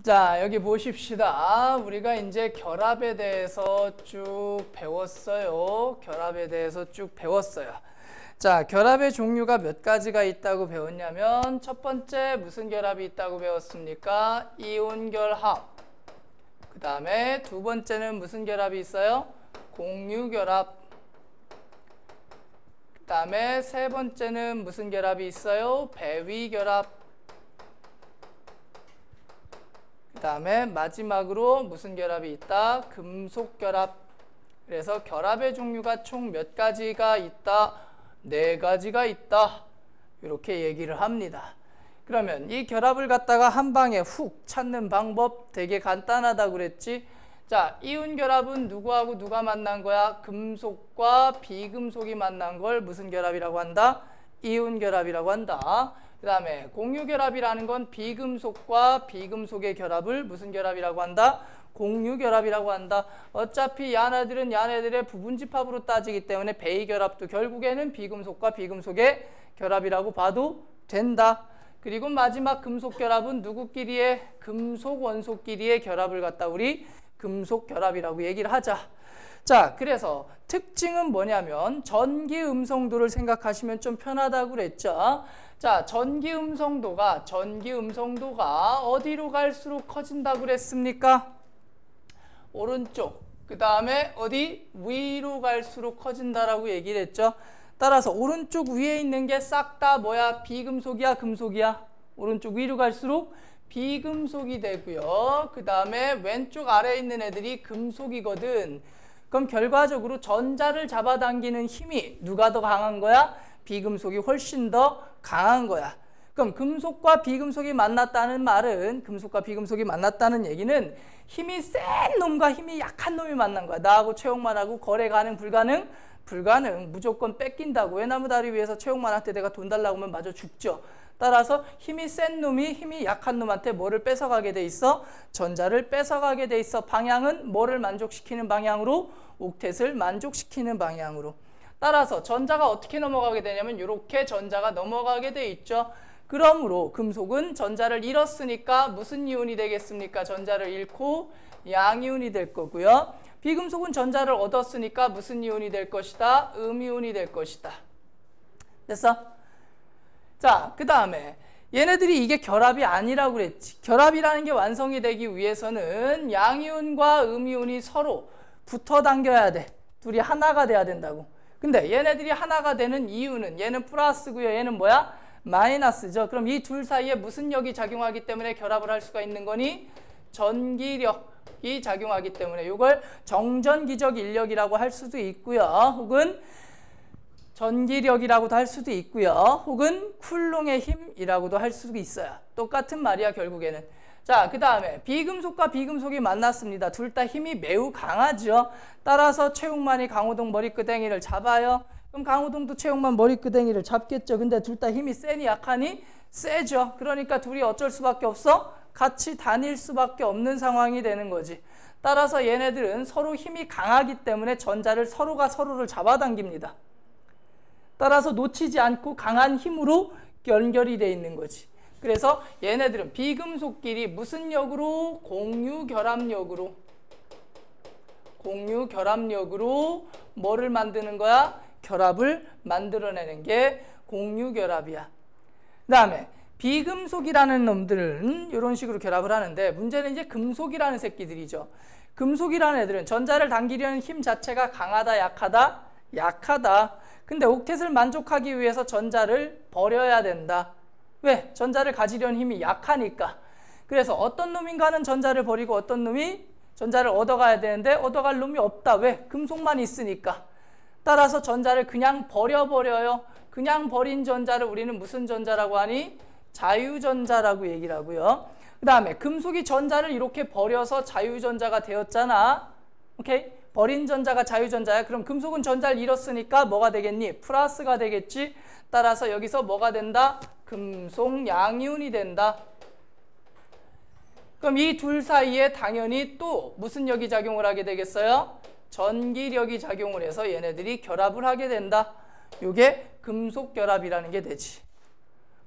자, 여기 보십시다. 우리가 이제 결합에 대해서 쭉 배웠어요. 결합에 대해서 쭉 배웠어요. 자, 결합의 종류가 몇 가지가 있다고 배웠냐면 첫 번째 무슨 결합이 있다고 배웠습니까? 이온 결합. 그 다음에 두 번째는 무슨 결합이 있어요? 공유 결합. 그 다음에 세 번째는 무슨 결합이 있어요? 배위 결합. 그 다음에 마지막으로 무슨 결합이 있다? 금속 결합. 그래서 결합의 종류가 총 몇 가지가 있다? 4가지가 있다. 이렇게 얘기를 합니다. 그러면 이 결합을 갖다가 한 방에 훅 찾는 방법 되게 간단하다고 그랬지? 자, 이온 결합은 누구하고 누가 만난 거야? 금속과 비금속이 만난 걸 무슨 결합이라고 한다? 이온 결합이라고 한다. 그 다음에 공유결합이라는 건 비금속과 비금속의 결합을 무슨 결합이라고 한다? 공유결합이라고 한다. 어차피 얘네들은 얘네들의 부분집합으로 따지기 때문에 배이결합도 결국에는 비금속과 비금속의 결합이라고 봐도 된다. 그리고 마지막 금속결합은 누구끼리의? 금속 원소끼리의 결합을 갖다 우리 금속결합이라고 얘기를 하자. 자, 그래서 특징은 뭐냐면 전기음성도를 생각하시면 좀 편하다고 그랬죠. 자, 전기음성도가 어디로 갈수록 커진다고 그랬습니까? 오른쪽. 그 다음에 어디? 위로 갈수록 커진다라고 얘기를 했죠. 따라서 오른쪽 위에 있는 게 싹 다 뭐야? 비금속이야? 금속이야? 오른쪽 위로 갈수록 비금속이 되고요. 그 다음에 왼쪽 아래에 있는 애들이 금속이거든. 그럼 결과적으로 전자를 잡아당기는 힘이 누가 더 강한 거야? 비금속이 훨씬 더 강한 거야. 그럼 금속과 비금속이 만났다는 말은, 금속과 비금속이 만났다는 얘기는 힘이 센 놈과 힘이 약한 놈이 만난 거야. 나하고 최용만하고 거래 가능, 불가능? 불가능. 무조건 뺏긴다고. 외나무 다리 위에서 최용만한테 내가 돈 달라고 하면 마저 죽죠. 따라서 힘이 센 놈이 힘이 약한 놈한테 뭐를 뺏어가게 돼 있어? 전자를 뺏어가게 돼 있어. 방향은 뭐를 만족시키는 방향으로? 옥텟을 만족시키는 방향으로. 따라서 전자가 어떻게 넘어가게 되냐면 이렇게 전자가 넘어가게 돼 있죠. 그러므로 금속은 전자를 잃었으니까 무슨 이온이 되겠습니까? 전자를 잃고 양이온이 될 거고요. 비금속은 전자를 얻었으니까 무슨 이온이 될 것이다? 음이온이 될 것이다. 됐어? 자, 그 다음에 얘네들이 이게 결합이 아니라고 그랬지. 결합이라는 게 완성이 되기 위해서는 양이온과 음이온이 서로 붙어 당겨야 돼. 둘이 하나가 돼야 된다고. 근데 얘네들이 하나가 되는 이유는 얘는 플러스고요. 얘는 뭐야? 마이너스죠. 그럼 이 둘 사이에 무슨力작용하기 때문에 결합을 할 수가 있는 거니? 전기력이 작용하기 때문에 이걸 정전기적 인력이라고 할 수도 있고요. 혹은 전기력이라고도 할 수도 있고요. 혹은 쿨롱의 힘이라고도 할 수도 있어요. 똑같은 말이야 결국에는. 자, 그 다음에 비금속과 비금속이 만났습니다. 둘 다 힘이 매우 강하죠. 따라서 최용만이 강호동 머리끄댕이를 잡아요. 그럼 강호동도 최용만 머리끄댕이를 잡겠죠. 근데 둘 다 힘이 세니 약하니? 세죠. 그러니까 둘이 어쩔 수밖에 없어? 같이 다닐 수밖에 없는 상황이 되는 거지. 따라서 얘네들은 서로 힘이 강하기 때문에 전자를 서로가 서로를 잡아당깁니다. 따라서 놓치지 않고 강한 힘으로 연결이 돼 있는 거지. 그래서 얘네들은 비금속끼리 무슨 역으로? 공유결합력으로 뭐를 만드는 거야? 결합을 만들어내는 게 공유결합이야. 그 다음에 비금속이라는 놈들은 이런 식으로 결합을 하는데 문제는 이제 금속이라는 새끼들이죠. 금속이라는 애들은 전자를 당기려는 힘 자체가 강하다, 약하다? 약하다. 근데 옥텟을 만족하기 위해서 전자를 버려야 된다. 왜? 전자를 가지려는 힘이 약하니까. 그래서 어떤 놈인가는 전자를 버리고 어떤 놈이 전자를 얻어가야 되는데 얻어갈 놈이 없다. 왜? 금속만 있으니까. 따라서 전자를 그냥 버려버려요. 그냥 버린 전자를 우리는 무슨 전자라고 하니? 자유전자라고 얘기를 하고요. 그 다음에 금속이 전자를 이렇게 버려서 자유전자가 되었잖아. 오케이? 버린 전자가 자유전자야. 그럼 금속은 전자를 잃었으니까 뭐가 되겠니? 플러스가 되겠지. 따라서 여기서 뭐가 된다? 금속 양이온이 된다. 그럼 이 둘 사이에 당연히 또 무슨力작용을 하게 되겠어요? 전기력이 작용을 해서 얘네들이 결합을 하게 된다. 이게 금속 결합이라는 게 되지.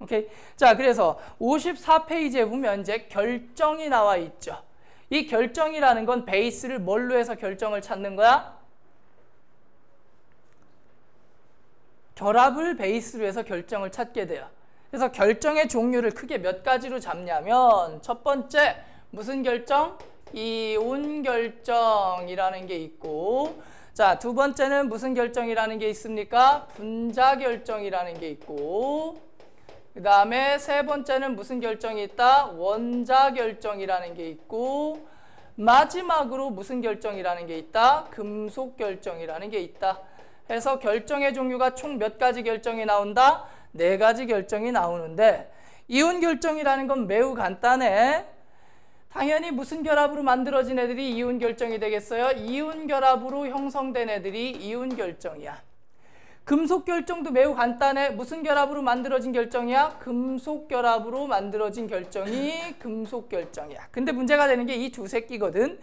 오케이. 자, 그래서 54페이지에 보면 이제 결정이 나와 있죠. 이 결정이라는 건 베이스를 뭘로 해서 결정을 찾는 거야? 결합을 베이스로 해서 결정을 찾게 돼요. 그래서 결정의 종류를 크게 몇 가지로 잡냐면 첫 번째 무슨 결정? 이온 결정이라는 게 있고, 자, 두 번째는 무슨 결정이라는 게 있습니까? 분자 결정이라는 게 있고, 그 다음에 세 번째는 무슨 결정이 있다? 원자 결정이라는 게 있고, 마지막으로 무슨 결정이라는 게 있다? 금속 결정이라는 게 있다. 해서 결정의 종류가 총 몇 가지 결정이 나온다? 4가지 결정이 나오는데, 이온 결정이라는 건 매우 간단해. 당연히 무슨 결합으로 만들어진 애들이 이온 결정이 되겠어요? 이온 결합으로 형성된 애들이 이온 결정이야. 금속 결정도 매우 간단해. 무슨 결합으로 만들어진 결정이야? 금속 결합으로 만들어진 결정이 금속 결정이야. 근데 문제가 되는 게 이 두 새끼거든.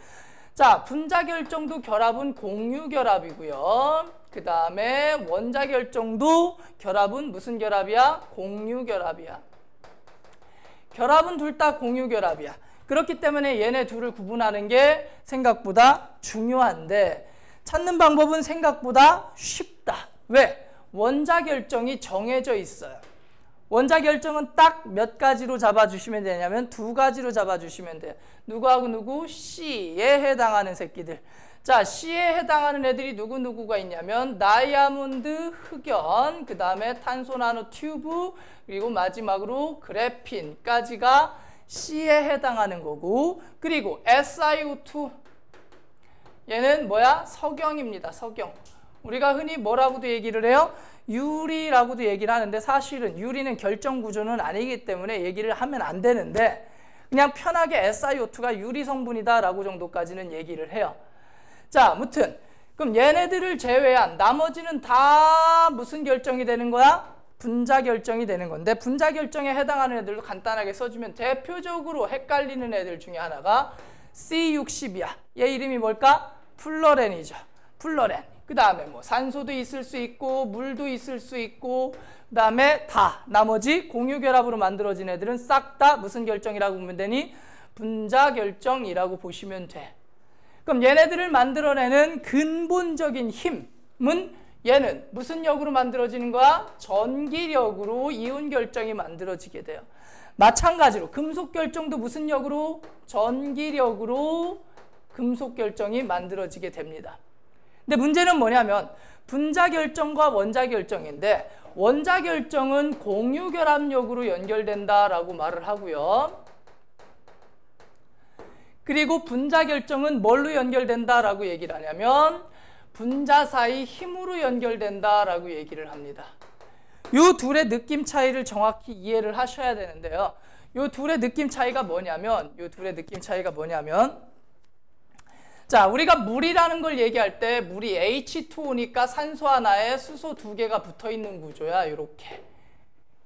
자, 분자 결정도 결합은 공유 결합이고요. 그 다음에 원자 결정도 결합은 무슨 결합이야? 공유 결합이야. 결합은 둘 다 공유 결합이야. 그렇기 때문에 얘네 둘을 구분하는 게 생각보다 중요한데 찾는 방법은 생각보다 쉽다. 왜? 원자 결정이 정해져 있어요. 원자 결정은 딱 몇 가지로 잡아주시면 되냐면 2가지로 잡아주시면 돼요. 누구하고 누구? C에 해당하는 새끼들. 자, C에 해당하는 애들이 누구누구가 있냐면 다이아몬드, 흑연, 그 다음에 탄소 나노 튜브, 그리고 마지막으로 그래핀까지가 C에 해당하는 거고, 그리고 SiO2 얘는 뭐야? 석영입니다. 석영. 우리가 흔히 뭐라고도 얘기를 해요? 유리라고도 얘기를 하는데 사실은 유리는 결정 구조는 아니기 때문에 얘기를 하면 안 되는데 그냥 편하게 SiO2가 유리 성분이다 라고 정도까지는 얘기를 해요. 자, 아무튼 그럼 얘네들을 제외한 나머지는 다 무슨 결정이 되는 거야? 분자 결정이 되는 건데 분자 결정에 해당하는 애들도 간단하게 써주면 대표적으로 헷갈리는 애들 중에 하나가 C60이야. 얘 이름이 뭘까? 플러렌이죠. 플러렌. 그 다음에 뭐 산소도 있을 수 있고 물도 있을 수 있고 그 다음에 다 나머지 공유 결합으로 만들어진 애들은 싹 다 무슨 결정이라고 보면 되니? 분자 결정이라고 보시면 돼. 그럼 얘네들을 만들어내는 근본적인 힘은 얘는 무슨 역으로 만들어지는 거야? 전기력으로 이온 결정이 만들어지게 돼요. 마찬가지로 금속 결정도 무슨 역으로? 전기력으로 금속 결정이 만들어지게 됩니다. 근데 문제는 뭐냐면 분자 결정과 원자 결정인데 원자 결정은 공유 결합력으로 연결된다라고 말을 하고요. 그리고 분자 결정은 뭘로 연결된다라고 얘기를 하냐면 분자 사이 힘으로 연결된다라고 얘기를 합니다. 이 둘의 느낌 차이를 정확히 이해를 하셔야 되는데요. 이 둘의 느낌 차이가 뭐냐면 자, 우리가 물이라는 걸 얘기할 때 물이 H2O니까 산소 하나에 수소 2개가 붙어 있는 구조야. 이렇게.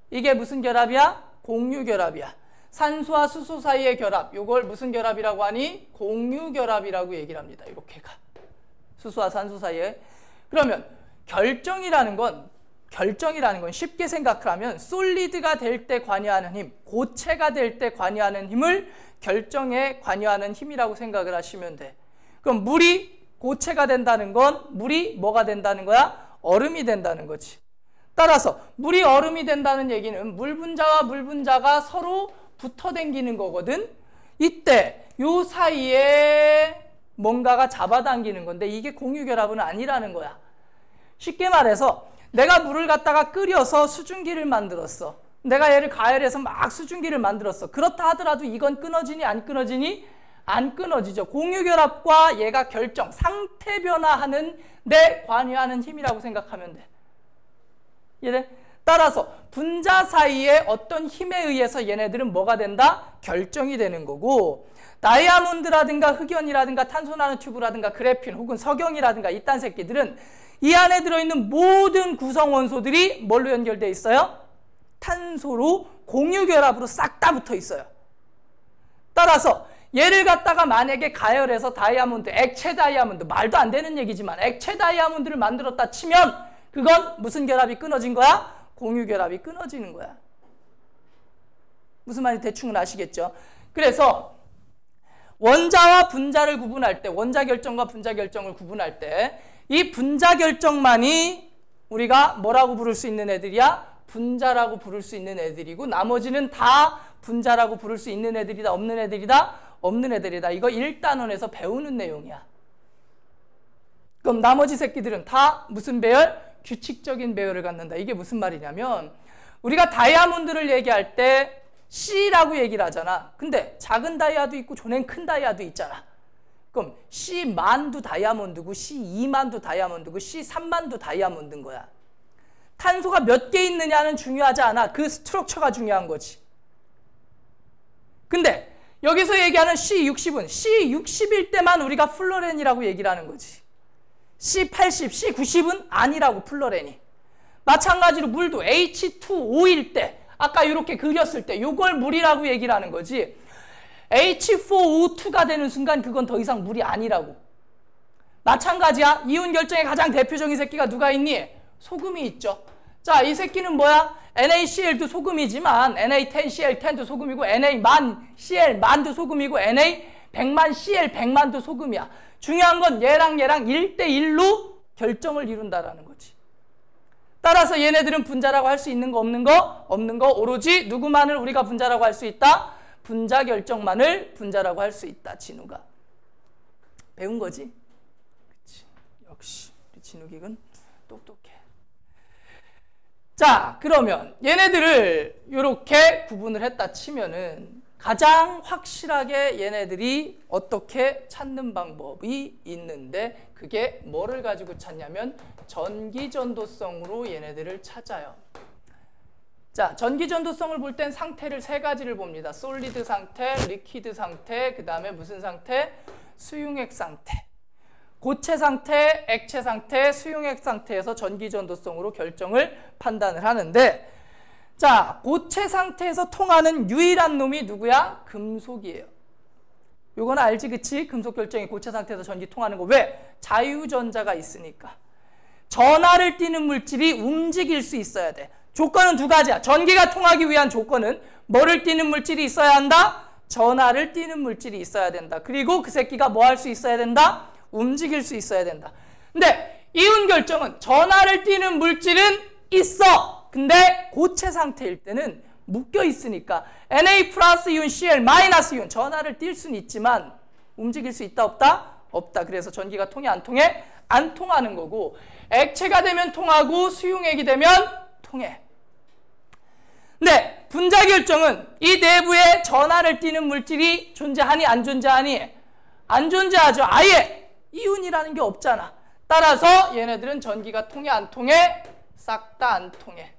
이게 무슨 결합이야? 공유 결합이야. 산소와 수소 사이의 결합. 이걸 무슨 결합이라고 하니? 공유 결합이라고 얘기를 합니다. 이렇게가. 수소와 산소 사이에. 그러면 결정이라는 건 쉽게 생각을 하면 솔리드가 될 때 관여하는 힘, 고체가 될 때 관여하는 힘을 결정에 관여하는 힘이라고 생각을 하시면 돼. 그럼 물이 고체가 된다는 건 물이 뭐가 된다는 거야? 얼음이 된다는 거지. 따라서 물이 얼음이 된다는 얘기는 물 분자와 물 분자가 서로 붙어 당기는 거거든. 이때 요 사이에 뭔가가 잡아당기는 건데 이게 공유결합은 아니라는 거야. 쉽게 말해서 내가 물을 갖다가 끓여서 수증기를 만들었어. 내가 얘를 가열해서 막 수증기를 만들었어. 그렇다 하더라도 이건 끊어지니 안 끊어지니? 안 끊어지죠. 공유결합과 얘가 결정, 상태 변화하는 데 관여하는 힘이라고 생각하면 돼. 이해돼? 따라서 분자 사이에 어떤 힘에 의해서 얘네들은 뭐가 된다? 결정이 되는 거고 다이아몬드라든가 흑연이라든가 탄소 나노튜브라든가 그래핀 혹은 석영이라든가 이딴 새끼들은 이 안에 들어있는 모든 구성 원소들이 뭘로 연결되어 있어요? 탄소로 공유결합으로 싹 다 붙어 있어요. 따라서 얘를 갖다가 만약에 가열해서 다이아몬드, 액체 다이아몬드, 말도 안 되는 얘기지만 액체 다이아몬드를 만들었다 치면 그건 무슨 결합이 끊어진 거야? 공유결합이 끊어지는 거야. 무슨 말인지 대충은 아시겠죠? 그래서 원자와 분자를 구분할 때, 원자 결정과 분자 결정을 구분할 때 이 분자 결정만이 우리가 뭐라고 부를 수 있는 애들이야? 분자라고 부를 수 있는 애들이고 나머지는 다 분자라고 부를 수 있는 애들이다, 없는 애들이다? 없는 애들이다. 이거 1단원에서 배우는 내용이야. 그럼 나머지 새끼들은 다 무슨 배열? 규칙적인 배열을 갖는다. 이게 무슨 말이냐면 우리가 다이아몬드를 얘기할 때 C라고 얘기를 하잖아. 근데 작은 다이아도 있고 존엔 큰 다이아도 있잖아. 그럼 C 만도 다이아몬드고 C2만도 다이아몬드고 C3만도 다이아몬드인 거야. 탄소가 몇 개 있느냐는 중요하지 않아. 그 스트럭처가 중요한 거지. 근데 여기서 얘기하는 C60은 C60일 때만 우리가 플로렌이라고 얘기를 하는 거지. C80, C90은 아니라고 플로렌이. 마찬가지로 물도 H2O일 때 아까 이렇게 그렸을 때 이걸 물이라고 얘기를 하는 거지. H4O2가 되는 순간 그건 더 이상 물이 아니라고. 마찬가지야. 이온 결정의 가장 대표적인 새끼가 누가 있니? 소금이 있죠. 자, 이 새끼는 뭐야? NaCl도 소금이지만 Na10Cl10도 소금이고 Na10,000Cl10,000도 소금이고 Na100,000Cl100,000도 소금이야. 중요한 건 얘랑 1대1로 결정을 이룬다라는 거지. 따라서 얘네들은 분자라고 할 수 있는 거 없는 거? 없는 거. 오로지 누구만을 우리가 분자라고 할 수 있다? 분자 결정만을 분자라고 할 수 있다. 진우가. 배운 거지? 그치. 역시 우리 진우기는 똑똑해. 자, 그러면 얘네들을 이렇게 구분을 했다 치면은 가장 확실하게 얘네들이 어떻게 찾는 방법이 있는데 그게 뭐를 가지고 찾냐면 전기전도성으로 얘네들을 찾아요. 자, 전기전도성을 볼 땐 상태를 세 가지를 봅니다. 솔리드 상태, 리퀴드 상태, 그 다음에 무슨 상태? 수용액 상태. 고체 상태, 액체 상태, 수용액 상태에서 전기전도성으로 결정을 판단을 하는데 자, 고체 상태에서 통하는 유일한 놈이 누구야? 금속이에요. 요건 알지, 그치? 금속 결정이 고체 상태에서 전기 통하는 거. 왜? 자유전자가 있으니까. 전하를 띠는 물질이 움직일 수 있어야 돼. 조건은 두 가지야. 전기가 통하기 위한 조건은 뭐를 띠는 물질이 있어야 한다? 전하를 띠는 물질이 있어야 된다. 그리고 그 새끼가 뭐 할 수 있어야 된다? 움직일 수 있어야 된다. 근데 이온 결정은 전하를 띠는 물질은 있어. 근데 고체 상태일 때는 묶여 있으니까 Na 플러스 이온, Cl 마이너스 이온 전하를 띌 수는 있지만 움직일 수 있다 없다? 없다. 그래서 전기가 통해 안 통해? 안 통하는 거고 액체가 되면 통하고 수용액이 되면 통해. 근데 분자 결정은 이 내부에 전하를 띠는 물질이 존재하니 안 존재하니? 안 존재하죠. 아예 이온이라는 게 없잖아. 따라서 얘네들은 전기가 통해 안 통해? 싹 다 안 통해.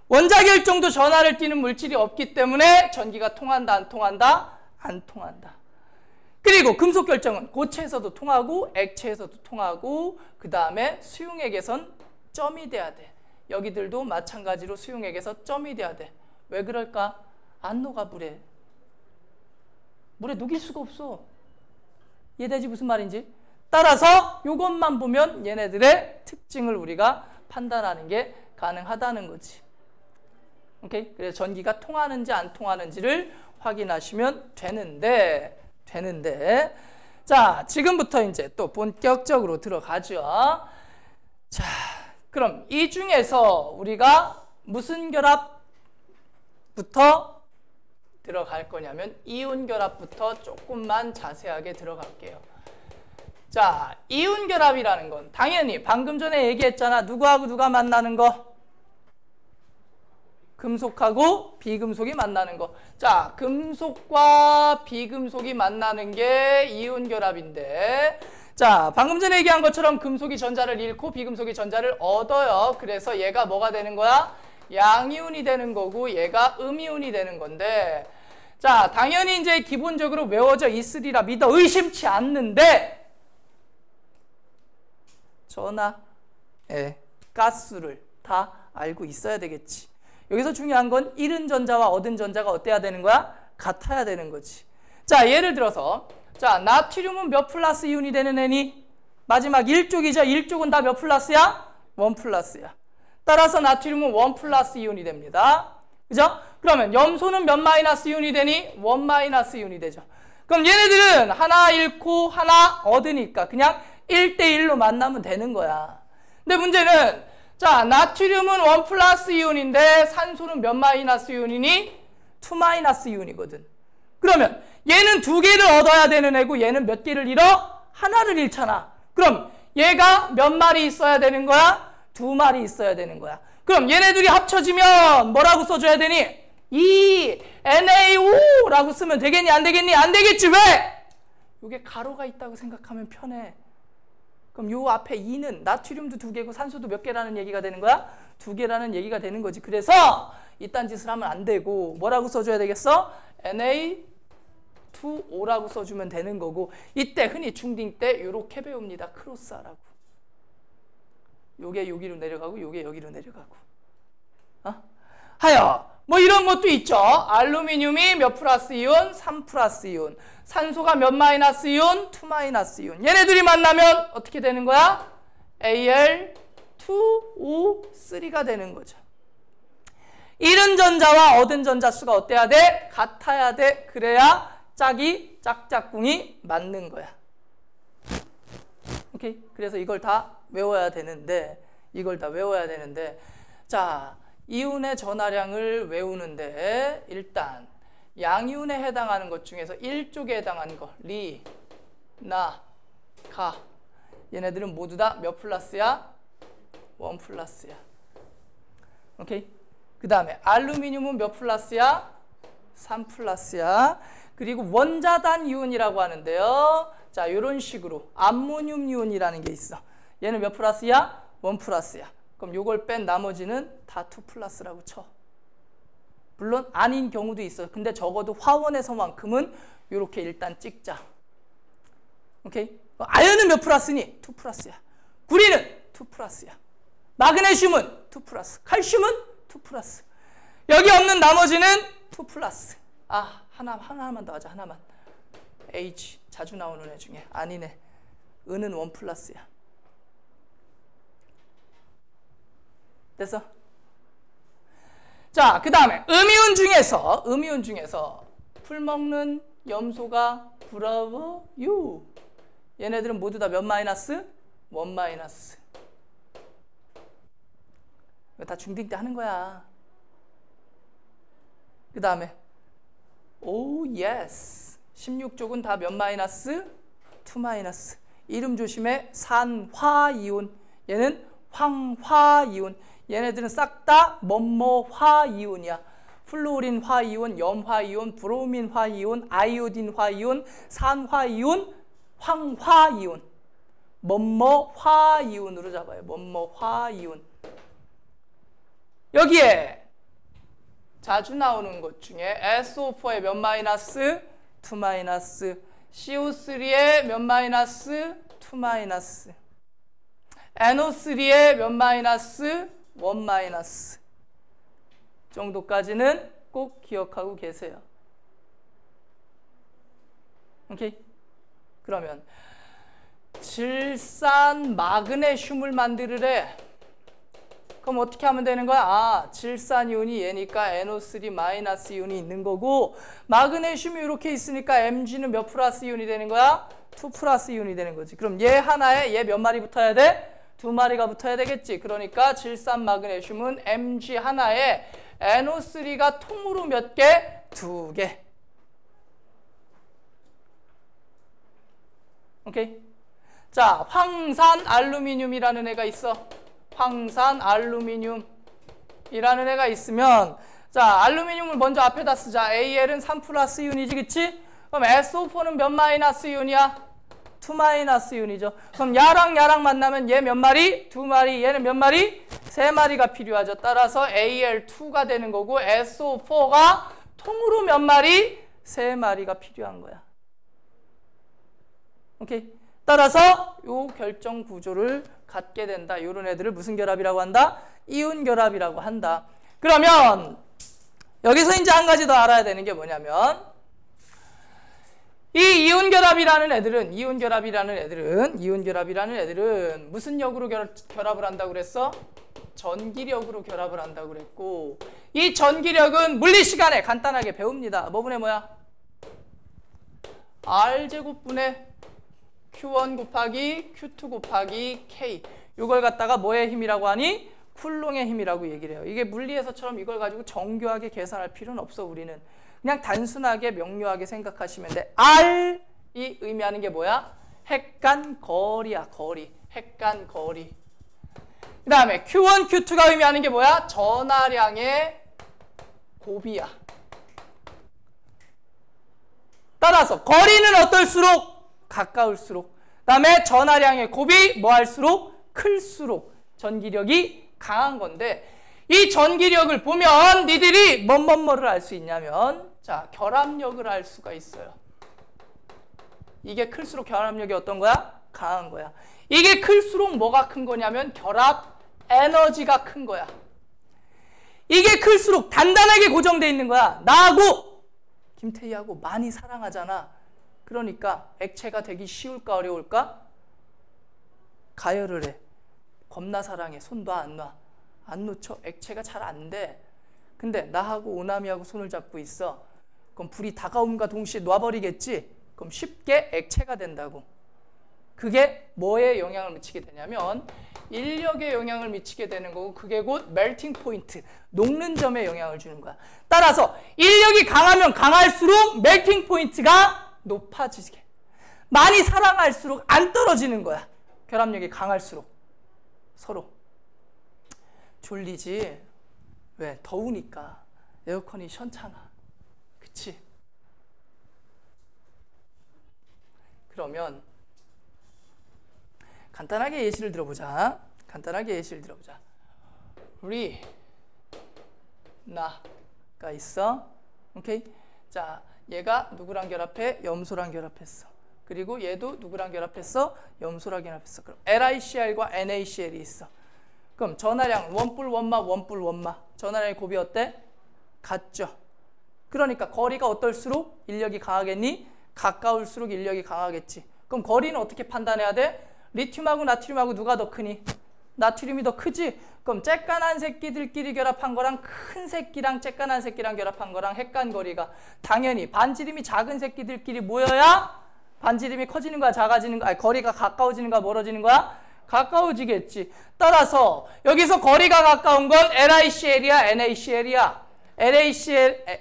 원자 결정도 전하를 띠는 물질이 없기 때문에 전기가 통한다 안 통한다? 안 통한다. 그리고 금속 결정은 고체에서도 통하고 액체에서도 통하고 그 다음에 수용액에선 점이 돼야 돼. 여기들도 마찬가지로 수용액에서 점이 돼야 돼. 왜 그럴까? 안 녹아 물에. 물에 녹일 수가 없어. 이해되지 무슨 말인지? 따라서 이것만 보면 얘네들의 특징을 우리가 판단하는 게 가능하다는 거지. 오케이? 그래서 전기가 통하는지 안 통하는지를 확인하시면 되는데 자, 지금부터 이제 또 본격적으로 들어가죠. 자, 그럼 이 중에서 우리가 무슨 결합부터 들어갈 거냐면 이온 결합부터 조금만 자세하게 들어갈게요. 자, 이온 결합이라는 건 당연히 방금 전에 얘기했잖아. 누구하고 누가 만나는 거? 금속하고 비금속이 만나는 거. 자, 금속과 비금속이 만나는 게 이온 결합인데 자, 방금 전에 얘기한 것처럼 금속이 전자를 잃고 비금속이 전자를 얻어요. 그래서 얘가 뭐가 되는 거야? 양이온이 되는 거고 얘가 음이온이 되는 건데 자, 당연히 이제 기본적으로 외워져 있으리라 믿어 의심치 않는데 전하, 가스를 다 알고 있어야 되겠지. 여기서 중요한 건 잃은 전자와 얻은 전자가 어때야 되는 거야? 같아야 되는 거지. 자, 예를 들어서 자, 나트륨은 몇 플러스 이온이 되는 애니? 마지막 1쪽이죠. 1쪽은 다 몇 플러스야? 1 플러스야. 따라서 나트륨은 1 플러스 이온이 됩니다. 그죠? 그러면 염소는 몇 마이너스 이온이 되니? 1 마이너스 이온이 되죠. 그럼 얘네들은 하나 잃고 하나 얻으니까 그냥 1대1로 만나면 되는 거야. 근데 문제는 자, 나트륨은 1 플러스 이온인데 산소는 몇 마이너스 이온이니? 2 마이너스 이온이거든. 그러면 얘는 2개를 얻어야 되는 애고 얘는 몇 개를 잃어? 하나를 잃잖아. 그럼 얘가 몇 마리 있어야 되는 거야? 2마리 있어야 되는 거야. 그럼 얘네들이 합쳐지면 뭐라고 써줘야 되니? NaO라고 쓰면 되겠니? 안 되겠니? 안 되겠지. 왜? 이게 가로가 있다고 생각하면 편해. 그럼 요 앞에 2는 나트륨도 2개고 산소도 몇 개라는 얘기가 되는 거야? 2개라는 얘기가 되는 거지. 그래서 이딴 짓을 하면 안 되고 뭐라고 써줘야 되겠어? Na2O라고 써주면 되는 거고, 이때 흔히 중딩 때 이렇게 배웁니다. 크로스하라고. 요게 여기로 내려가고 요게 여기로 내려가고. 하여 뭐 이런 것도 있죠. 알루미늄이 몇 플러스 이온? 3 플러스 이온. 산소가 몇 마이너스 이온? 2 마이너스 이온. 얘네들이 만나면 어떻게 되는 거야? Al2O3가 되는 거죠. 잃은 전자와 얻은 전자 수가 어때야 돼? 같아야 돼. 그래야 짝짝꿍이 맞는 거야. 오케이? 그래서 이걸 다 외워야 되는데, 자, 이온의 전하량을 외우는데 일단 양이온에 해당하는 것 중에서 1쪽에 해당하는 거 리, 나, 가, 얘네들은 모두 다 몇 플러스야? 1 플러스야. 오케이? 그 다음에 알루미늄은 몇 플러스야? 3 플러스야. 그리고 원자단 이온이라고 하는데요. 자, 이런 식으로 암모늄 이온이라는 게 있어. 얘는 몇 플러스야? 1 플러스야. 그럼 요걸 뺀 나머지는 다 2 플러스라고 쳐. 물론 아닌 경우도 있어. 근데 적어도 화원에서만큼은 이렇게 일단 찍자. 오케이? 아연은 몇 플러스니? 2 플러스야. 구리는 2 플러스야. 마그네슘은 2 플러스. 칼슘은 2 플러스. 여기 없는 나머지는 2 플러스. 하나만 더 하자. 하나만. H. 자주 나오는 애 중에. 아니네. 은은 1 플러스야. 됐어? 자, 그 다음에 음이온 중에서 풀 먹는 염소가 부러워요. 얘네들은 모두 다 몇 마이너스? 1 마이너스. 이거 다 중딩 때 하는 거야. 그 다음에 오 예스 16쪽은 다 몇 마이너스? 2 마이너스. 이름 조심해. 산화이온. 얘는 황화이온. 얘네들은 싹 다 뭐뭐 화이온이야. 플로린 화이온, 염화이온, 브로민 화이온, 아이오딘 화이온, 산화이온, 황화이온. 뭐뭐 화이온으로 잡아요. 뭐뭐 화이온. 여기에 자주 나오는 것 중에 SO4의 몇 마이너스? 2 마이너스. CO3의 몇 마이너스? 2 마이너스. NO3의 몇 마이너스? 1 마이너스. 정도까지는 꼭 기억하고 계세요. 오케이? 그러면 질산 마그네슘을 만들으래. 그럼 어떻게 하면 되는 거야? 질산 이온이 얘니까 NO3 마이너스 이온이 있는 거고, 마그네슘이 이렇게 있으니까 Mg는 몇 플러스 이온이 되는 거야? 2 플러스 이온이 되는 거지. 그럼 얘 하나에 얘 몇 마리 붙어야 돼? 2마리가 붙어야 되겠지. 그러니까 질산 마그네슘은 Mg 하나에 NO3가 통으로 몇 개? 2개. 오케이? 자, 황산 알루미늄이라는 애가 있어. 황산 알루미늄이라는 애가 있으면, 자, 알루미늄을 먼저 앞에다 쓰자. AL은 3 플러스 이온이지, 그치? 그럼 SO4는 몇 마이너스 이온이야? 2 마이너스 이온이죠. 그럼 야랑 만나면 얘 몇 마리? 2마리. 얘는 몇 마리? 3마리가 필요하죠. 따라서 Al2가 되는 거고, SO4가 통으로 몇 마리? 3마리가 필요한 거야. 오케이? 따라서 요 결정 구조를 갖게 된다. 요런 애들을 무슨 결합이라고 한다? 이온 결합이라고 한다. 그러면 여기서 이제 한 가지 더 알아야 되는 게 뭐냐면, 이 이온 결합이라는 애들은 무슨 역으로 결합을 한다고 그랬어? 전기력으로 결합을 한다고 그랬고, 이 전기력은 물리 시간에 간단하게 배웁니다. 뭐분의 뭐야? R제곱분의 Q1 곱하기 Q2 곱하기 K. 이걸 갖다가 뭐의 힘이라고 하니? 쿨롱의 힘이라고 얘기를 해요. 이게 물리에서처럼 이걸 가지고 정교하게 계산할 필요는 없어. 우리는 그냥 단순하게 명료하게 생각하시면 돼. R이 의미하는 게 뭐야? 핵간 거리야. 거리. 핵간 거리. 그 다음에 Q1, Q2가 의미하는 게 뭐야? 전하량의 곱이야. 따라서 거리는 어떨수록? 가까울수록. 그 다음에 전하량의 곱이 뭐 할수록? 클수록 전기력이 강한 건데, 이 전기력을 보면 니들이 뭐를 알 수 있냐면, 자, 결합력을 알 수가 있어요. 이게 클수록 결합력이 어떤 거야? 강한 거야. 이게 클수록 뭐가 큰 거냐면 결합 에너지가 큰 거야. 이게 클수록 단단하게 고정돼 있는 거야. 나하고 김태희하고 많이 사랑하잖아. 그러니까 액체가 되기 쉬울까 어려울까? 가열을 해. 겁나 사랑해. 손 놔 안 놔? 안 놓쳐. 액체가 잘 안 돼. 근데 나하고 오남이하고 손을 잡고 있어. 그럼 불이 다가옴과 동시에 놔버리겠지? 그럼 쉽게 액체가 된다고. 그게 뭐에 영향을 미치게 되냐면 인력에 영향을 미치게 되는 거고, 그게 곧 멜팅 포인트, 녹는 점에 영향을 주는 거야. 따라서 인력이 강하면 강할수록 멜팅 포인트가 높아지게, 많이 사랑할수록 안 떨어지는 거야. 결합력이 강할수록. 서로 졸리지? 왜? 더우니까. 에어컨이 시원찮아. 그치? 그러면 간단하게 예시를 들어보자. 우리 나가 있어. 오케이? 자, 얘가 누구랑 결합해? 염소랑 결합했어. 그리고 얘도 누구랑 결합했어? 염소랑 결합했어. 그럼 LiCl과 NaCl이 있어. 그럼 전하량 원뿔 원마. 전하량의 곱이 어때? 같죠. 그러니까 거리가 어떨수록 인력이 강하겠니? 가까울수록 인력이 강하겠지. 그럼 거리는 어떻게 판단해야 돼? 리튬하고 나트륨하고 누가 더 크니? 나트륨이 더 크지? 그럼 쬐깐한 새끼들끼리 결합한 거랑 큰 새끼랑 쬐깐한 새끼랑 결합한 거랑 핵간 거리가 당연히 반지름이 작은 새끼들끼리 모여야 반지름이 커지는 거야, 작아지는 거야? 아니, 거리가 가까워지는 거야, 멀어지는 거야? 가까워지겠지. 따라서 여기서 거리가 가까운 건 LiCl이야, NaCl이야?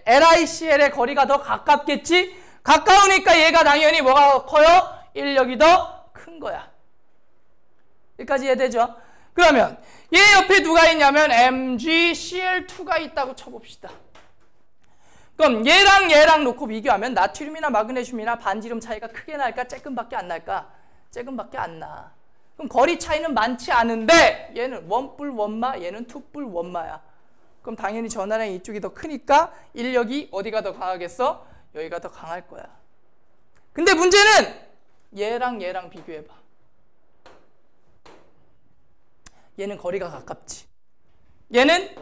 LiCl의 거리가 더 가깝겠지? 가까우니까 얘가 당연히 뭐가 커요? 인력이 더 큰 거야. 여기까지 이해되죠? 그러면 얘 옆에 누가 있냐면 MgCl2가 있다고 쳐봅시다. 그럼 얘랑 놓고 비교하면 나트륨이나 마그네슘이나 반지름 차이가 크게 날까? 쬐끔밖에 안 날까? 쬐끔밖에 안 나. 그럼 거리 차이는 많지 않은데 얘는 원뿔 원마, 얘는 투뿔 원마야. 그럼 당연히 전하량이 이쪽이 더 크니까 인력이 어디가 더 강하겠어? 여기가 더 강할 거야. 근데 문제는 얘랑 비교해봐. 얘는 거리가 가깝지. 얘는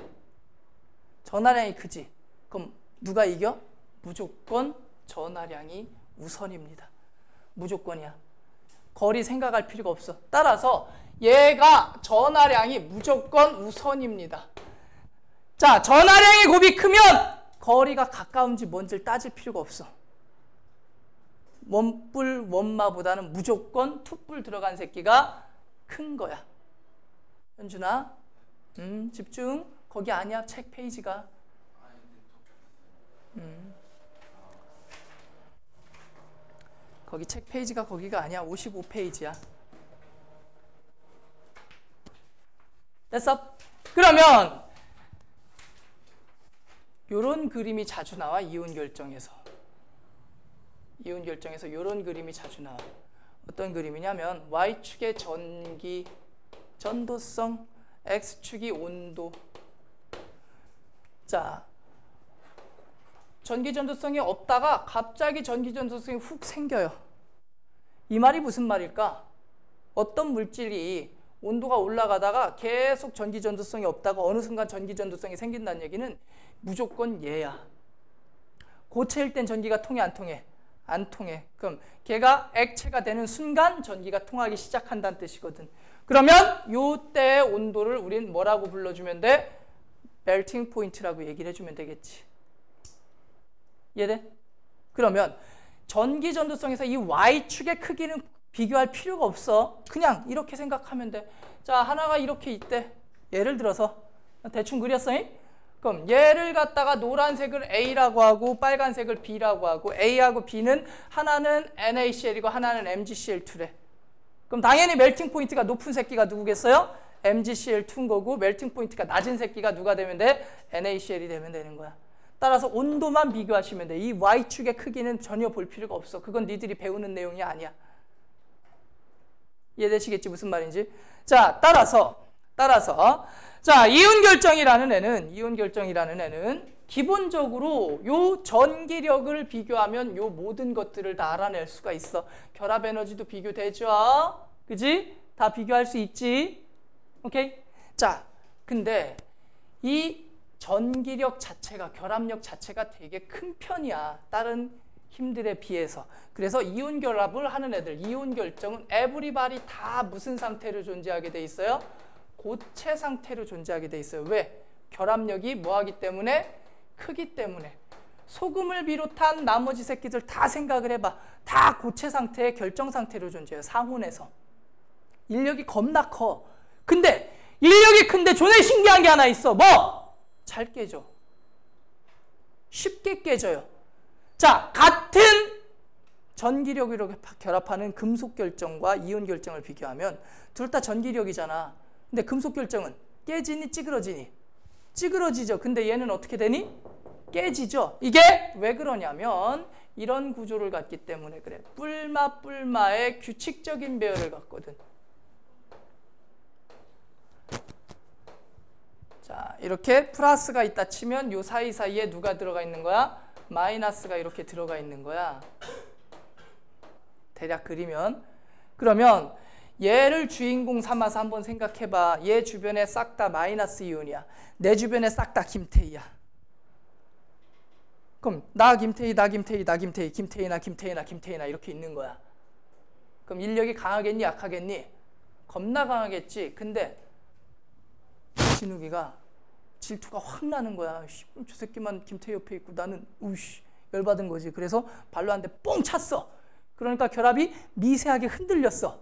전하량이 크지. 그럼 누가 이겨? 무조건 전하량이 우선입니다. 무조건이야. 거리 생각할 필요가 없어. 따라서 얘가 전하량이 무조건 우선입니다. 자, 전하량의 곱이 크면 거리가 가까운지 뭔지를 따질 필요가 없어. 원뿔 원마보다는 무조건 투뿔 들어간 새끼가 큰 거야. 현준아, 집중. 거기 아니야, 책 페이지가. 거기 책 페이지가 거기가 아니야. 55페이지야. 됐어? 그러면 요런 그림이 자주 나와. 이온 결정에서 요런 그림이 자주 나와. 어떤 그림이냐면 Y축의 전기 전도성, X축이 온도. 자, 전기 전도성이 없다가 갑자기 전기 전도성이 훅 생겨요. 이 말이 무슨 말일까? 어떤 물질이 온도가 올라가다가 계속 전기 전도성이 없다가 어느 순간 전기 전도성이 생긴다는 얘기는 무조건 얘야. 고체일 땐 전기가 통해 안 통해? 안 통해. 그럼 걔가 액체가 되는 순간 전기가 통하기 시작한다는 뜻이거든. 그러면 요때의 온도를 우린 뭐라고 불러주면 돼? 멜팅 포인트라고 얘기를 해주면 되겠지. 이해돼? 그러면 전기 전도성에서 이 Y축의 크기는 비교할 필요가 없어. 그냥 이렇게 생각하면 돼. 자, 하나가 이렇게 있대. 예를 들어서 대충 그렸어. 그럼 얘를 갖다가 노란색을 A라고 하고 빨간색을 B라고 하고 A하고 B는 하나는 NaCl이고 하나는 MgCl2래. 그럼 당연히 멜팅 포인트가 높은 새끼가 누구겠어요? MgCl2인 거고 멜팅 포인트가 낮은 새끼가 누가 되면 돼? NaCl이 되면 되는 거야. 따라서 온도만 비교하시면 돼. 이 Y축의 크기는 전혀 볼 필요가 없어. 그건 니들이 배우는 내용이 아니야. 이해되시겠지 무슨 말인지? 자, 따라서 자, 이온결정이라는 애는 기본적으로 요 전기력을 비교하면 요 모든 것들을 다 알아낼 수가 있어. 결합 에너지도 비교되죠? 그지? 다 비교할 수 있지? 오케이? 자, 근데 이 전기력 자체가, 결합력 자체가 되게 큰 편이야. 다른 힘들에 비해서. 그래서 이온 결합을 하는 애들, 이온 결정은 에브리바디 다 무슨 상태로 존재하게 돼 있어요? 고체 상태로 존재하게 돼 있어요. 왜? 결합력이 뭐하기 때문에? 크기 때문에. 소금을 비롯한 나머지 새끼들 다 생각을 해봐. 다 고체 상태의 결정 상태로 존재해요. 상온에서. 인력이 겁나 커. 근데 인력이 큰데 존나 신기한 게 하나 있어. 뭐? 잘 깨져. 쉽게 깨져요. 자, 같은 전기력을 이렇게 결합하는 금속 결정과 이온 결정을 비교하면 둘 다 전기력이잖아. 근데 금속 결정은 깨지니 찌그러지니? 찌그러지죠. 근데 얘는 어떻게 되니? 깨지죠. 이게 왜 그러냐면 이런 구조를 갖기 때문에 그래. 뿔마의 규칙적인 배열을 갖거든. 자, 이렇게 플러스가 있다 치면 요 사이사이에 누가 들어가 있는 거야? 마이너스가 이렇게 들어가 있는 거야. 대략 그리면. 그러면 얘를 주인공 삼아서 한번 생각해봐. 얘 주변에 싹 다 마이너스 이온이야. 내 주변에 싹 다 김태희야. 그럼 나 김태희, 나 김태희, 나 김태희, 김태희나 김태희나 김태희나 이렇게 있는 거야. 그럼 인력이 강하겠니? 약하겠니? 겁나 강하겠지. 근데 진욱이가 질투가 확 나는 거야. 저 새끼만 김태희 옆에 있고 나는 우씨 열받은 거지. 그래서 발로 한 대 뽕 찼어. 그러니까 결합이 미세하게 흔들렸어.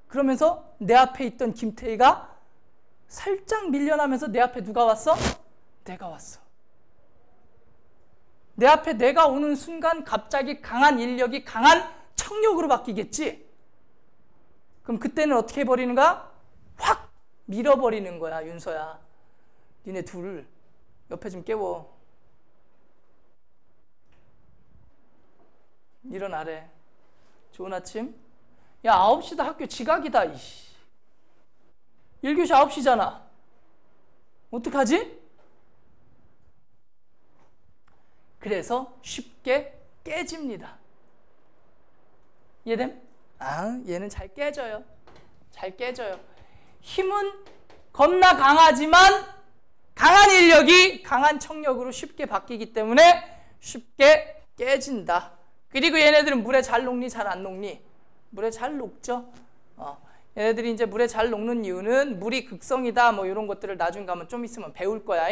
그러면서 내 앞에 있던 김태희가 살짝 밀려나면서 내 앞에 누가 왔어? 내가 왔어. 내 앞에 내가 오는 순간 갑자기 강한 인력이 강한 청력으로 바뀌겠지? 그럼 그때는 어떻게 해버리는가? 확 밀어버리는 거야. 윤서야. 니네 둘 옆에 좀 깨워. 일어나래. 좋은 아침. 야, 9시다. 학교 지각이다. 이씨. 1교시 9시잖아. 어떡하지? 그래서 쉽게 깨집니다. 이해됨? 아, 얘는 잘 깨져요. 잘 깨져요. 힘은 겁나 강하지만 강한 인력이 강한 청력으로 쉽게 바뀌기 때문에 쉽게 깨진다. 그리고 얘네들은 물에 잘 녹니? 잘 안 녹니? 물에 잘 녹죠. 얘네들이 이제 물에 잘 녹는 이유는 물이 극성이다 뭐 이런 것들을 나중 가면 좀 있으면 배울 거야.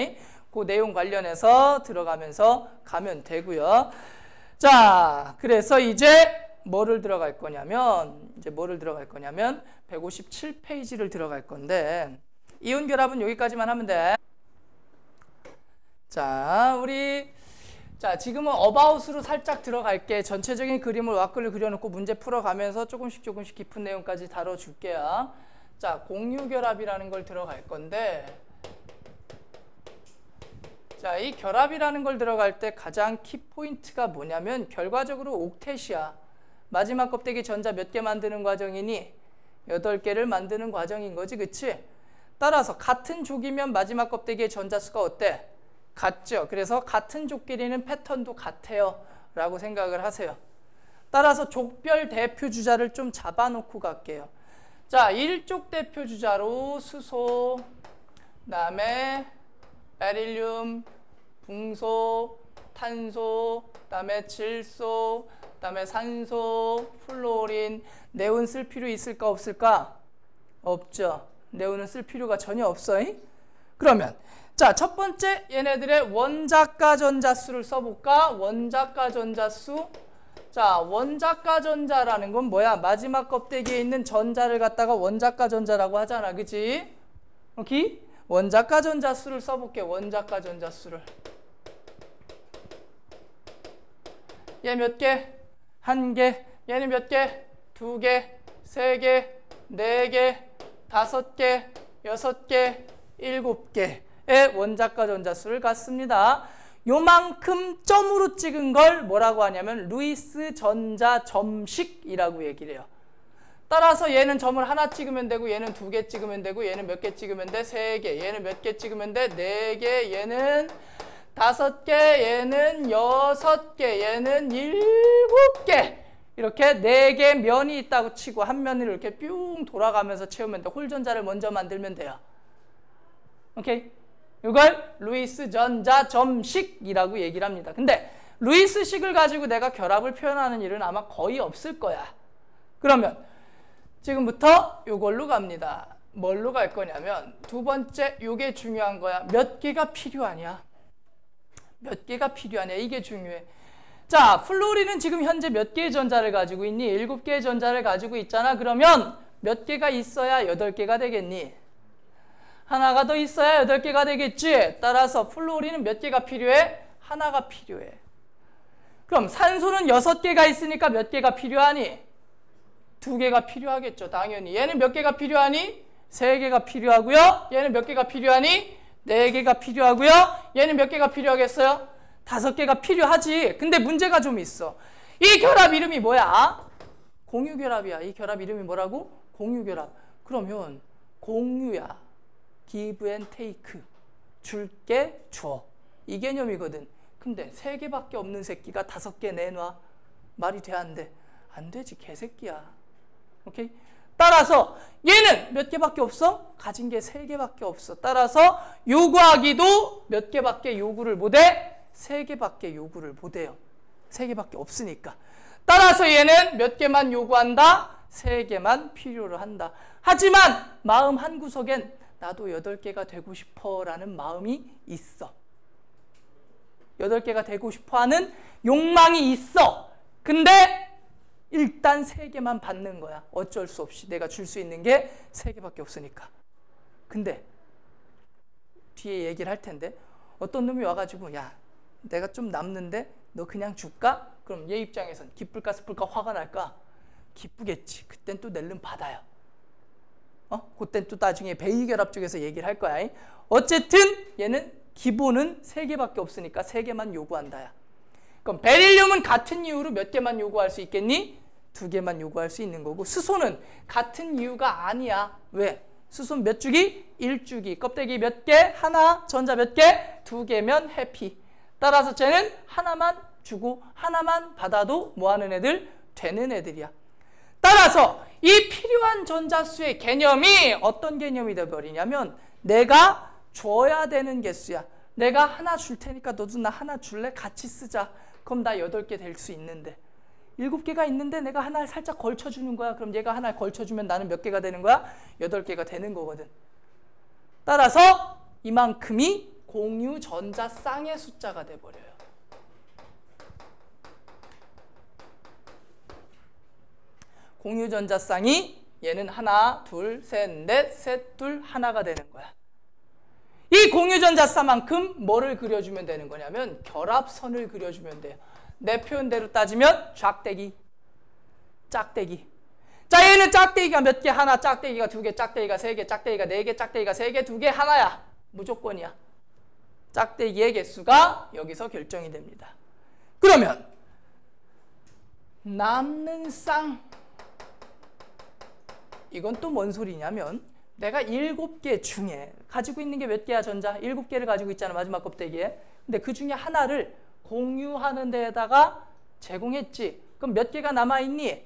그 내용 관련해서 들어가면서 가면 되고요. 자, 그래서 이제 뭐를 들어갈 거냐면 157페이지를 들어갈 건데 이온 결합은 여기까지만 하면 돼. 자, 자, 지금은 어바웃으로 살짝 들어갈게. 전체적인 그림을 와글을 그려놓고 문제 풀어가면서 조금씩 깊은 내용까지 다뤄줄게요. 자, 공유결합이라는 걸 들어갈 건데 자, 이 결합이라는 걸 들어갈 때 가장 키포인트가 뭐냐면 결과적으로 옥텟이야. 마지막 껍데기 전자 몇 개 만드는 과정이니? 8개를 만드는 과정인 거지, 그치? 따라서 같은 족이면 마지막 껍데기의 전자수가 어때? 같죠. 그래서 같은 족끼리는 패턴도 같아요 라고 생각을 하세요. 따라서 족별 대표 주자를 좀 잡아놓고 갈게요. 자, 1족 대표 주자로 수소, 그다음에 베릴륨, 붕소, 탄소, 그다음에 질소, 그다음에 산소, 플루오린, 네온 쓸 필요 있을까 없을까? 없죠. 네오는 쓸 필요가 전혀 없어. 그러면 자, 첫 번째 얘네들의 원자가 전자수를 써볼까? 원자가 전자수. 자, 원자가 전자라는 건 뭐야? 마지막 껍데기에 있는 전자를 갖다가 원자가 전자라고 하잖아. 그치? 오케이? 원자가 전자수를 써볼게. 원자가 전자수를. 얘 몇 개? 한 개. 얘는 몇 개? 두 개, 세 개, 네 개, 다섯 개, 여섯 개, 일곱 개의 원자가 전자수를 갖습니다. 요만큼 점으로 찍은 걸 뭐라고 하냐면 루이스 전자 점식이라고 얘기를 해요. 따라서 얘는 점을 하나 찍으면 되고 얘는 두 개 찍으면 되고 얘는 몇 개 찍으면 돼? 세 개. 얘는 몇 개 찍으면 돼? 네 개. 얘는 다섯 개. 얘는 여섯 개. 얘는 일곱 개. 이렇게 네 개 면이 있다고 치고 한 면을 이렇게 뿅 돌아가면서 채우면 돼. 홀전자를 먼저 만들면 돼요. 오케이? 이걸 루이스 전자 점식이라고 얘기를 합니다. 근데 루이스식을 가지고 내가 결합을 표현하는 일은 아마 거의 없을 거야. 그러면 지금부터 이걸로 갑니다. 뭘로 갈 거냐면 두 번째 요게 중요한 거야. 몇 개가 필요하냐? 몇 개가 필요하냐? 이게 중요해. 자, 플루오린은 지금 현재 몇 개의 전자를 가지고 있니? 7개의 전자를 가지고 있잖아. 그러면 몇 개가 있어야 8개가 되겠니? 하나가 더 있어야 8개가 되겠지? 따라서 플루오린은 몇 개가 필요해? 하나가 필요해. 그럼 산소는 6개가 있으니까 몇 개가 필요하니? 2개가 필요하겠죠. 당연히. 얘는 몇 개가 필요하니? 3개가 필요하고요. 얘는 몇 개가 필요하니? 4개가 필요하고요. 얘는 몇 개가 필요하겠어요? 5개가 필요하지. 근데 문제가 좀 있어. 이 결합 이름이 뭐야? 공유결합이야. 이 결합 이름이 뭐라고? 공유결합. 그러면 공유야. give and take. 줄게, 줘. 이 개념이거든. 근데 3개밖에 없는 새끼가 5개 내놔. 말이 돼, 안 돼? 안 되지, 개새끼야. 오케이? 따라서 얘는 몇 개밖에 없어? 가진 게 3개밖에 없어. 따라서 요구하기도 몇 개밖에 요구를 못해? 3개밖에 요구를 못해요. 3개밖에 없으니까. 따라서 얘는 몇 개만 요구한다? 3개만 필요로 한다. 하지만 마음 한구석엔 나도 8개가 되고 싶어 라는 마음이 있어. 8개가 되고 싶어 하는 욕망이 있어. 근데 일단 3개만 받는 거야. 어쩔 수 없이 내가 줄 수 있는 게 3개밖에 없으니까. 근데 뒤에 얘기를 할 텐데 어떤 놈이 와가지고 야, 내가 좀 남는데 너 그냥 줄까? 그럼 얘 입장에선 기쁠까 슬플까 화가 날까? 기쁘겠지. 그땐 또 낼름 받아요. 그땐 또 나중에 베이결합 쪽에서 얘기를 할 거야. 어쨌든 얘는 기본은 3개밖에 없으니까 3개만 요구한다야. 그럼 베릴륨은 같은 이유로 몇 개만 요구할 수 있겠니? 2개만 요구할 수 있는 거고, 수소는 같은 이유가 아니야. 왜? 수소는 몇 주기? 1주기. 껍데기 몇 개? 하나. 전자 몇 개? 2개면 해피. 따라서 쟤는 하나만 주고 하나만 받아도 뭐하는 애들? 되는 애들이야. 따라서 이 필요한 전자수의 개념이 어떤 개념이 되어버리냐면 내가 줘야 되는 개수야. 내가 하나 줄 테니까 너도 나 하나 줄래? 같이 쓰자. 그럼 나 8개 될 수 있는데 7개가 있는데 내가 하나를 살짝 걸쳐주는 거야. 그럼 얘가 하나를 걸쳐주면 나는 몇 개가 되는 거야? 8개가 되는 거거든. 따라서 이만큼이 공유 전자 쌍의 숫자가 돼버려요. 공유 전자 쌍이 얘는 하나, 둘, 셋, 넷, 셋, 둘, 하나가 되는 거야. 이 공유 전자 쌍만큼 뭐를 그려주면 되는 거냐면 결합선을 그려주면 돼요. 내 표현대로 따지면 쫙대기, 짝대기. 자, 얘는 짝대기가 몇 개? 하나, 짝대기가 2개, 짝대기가 3개, 짝대기가 4개, 짝대기가 3개, 2개, 하나야. 무조건이야. 짝대기의 개수가 여기서 결정이 됩니다. 그러면 남는 쌍, 이건 또 뭔 소리냐면 내가 7개 중에 가지고 있는 게 몇 개야? 전자 7개를 가지고 있잖아, 마지막 껍데기에. 근데 그 중에 하나를 공유하는 데에다가 제공했지. 그럼 몇 개가 남아있니?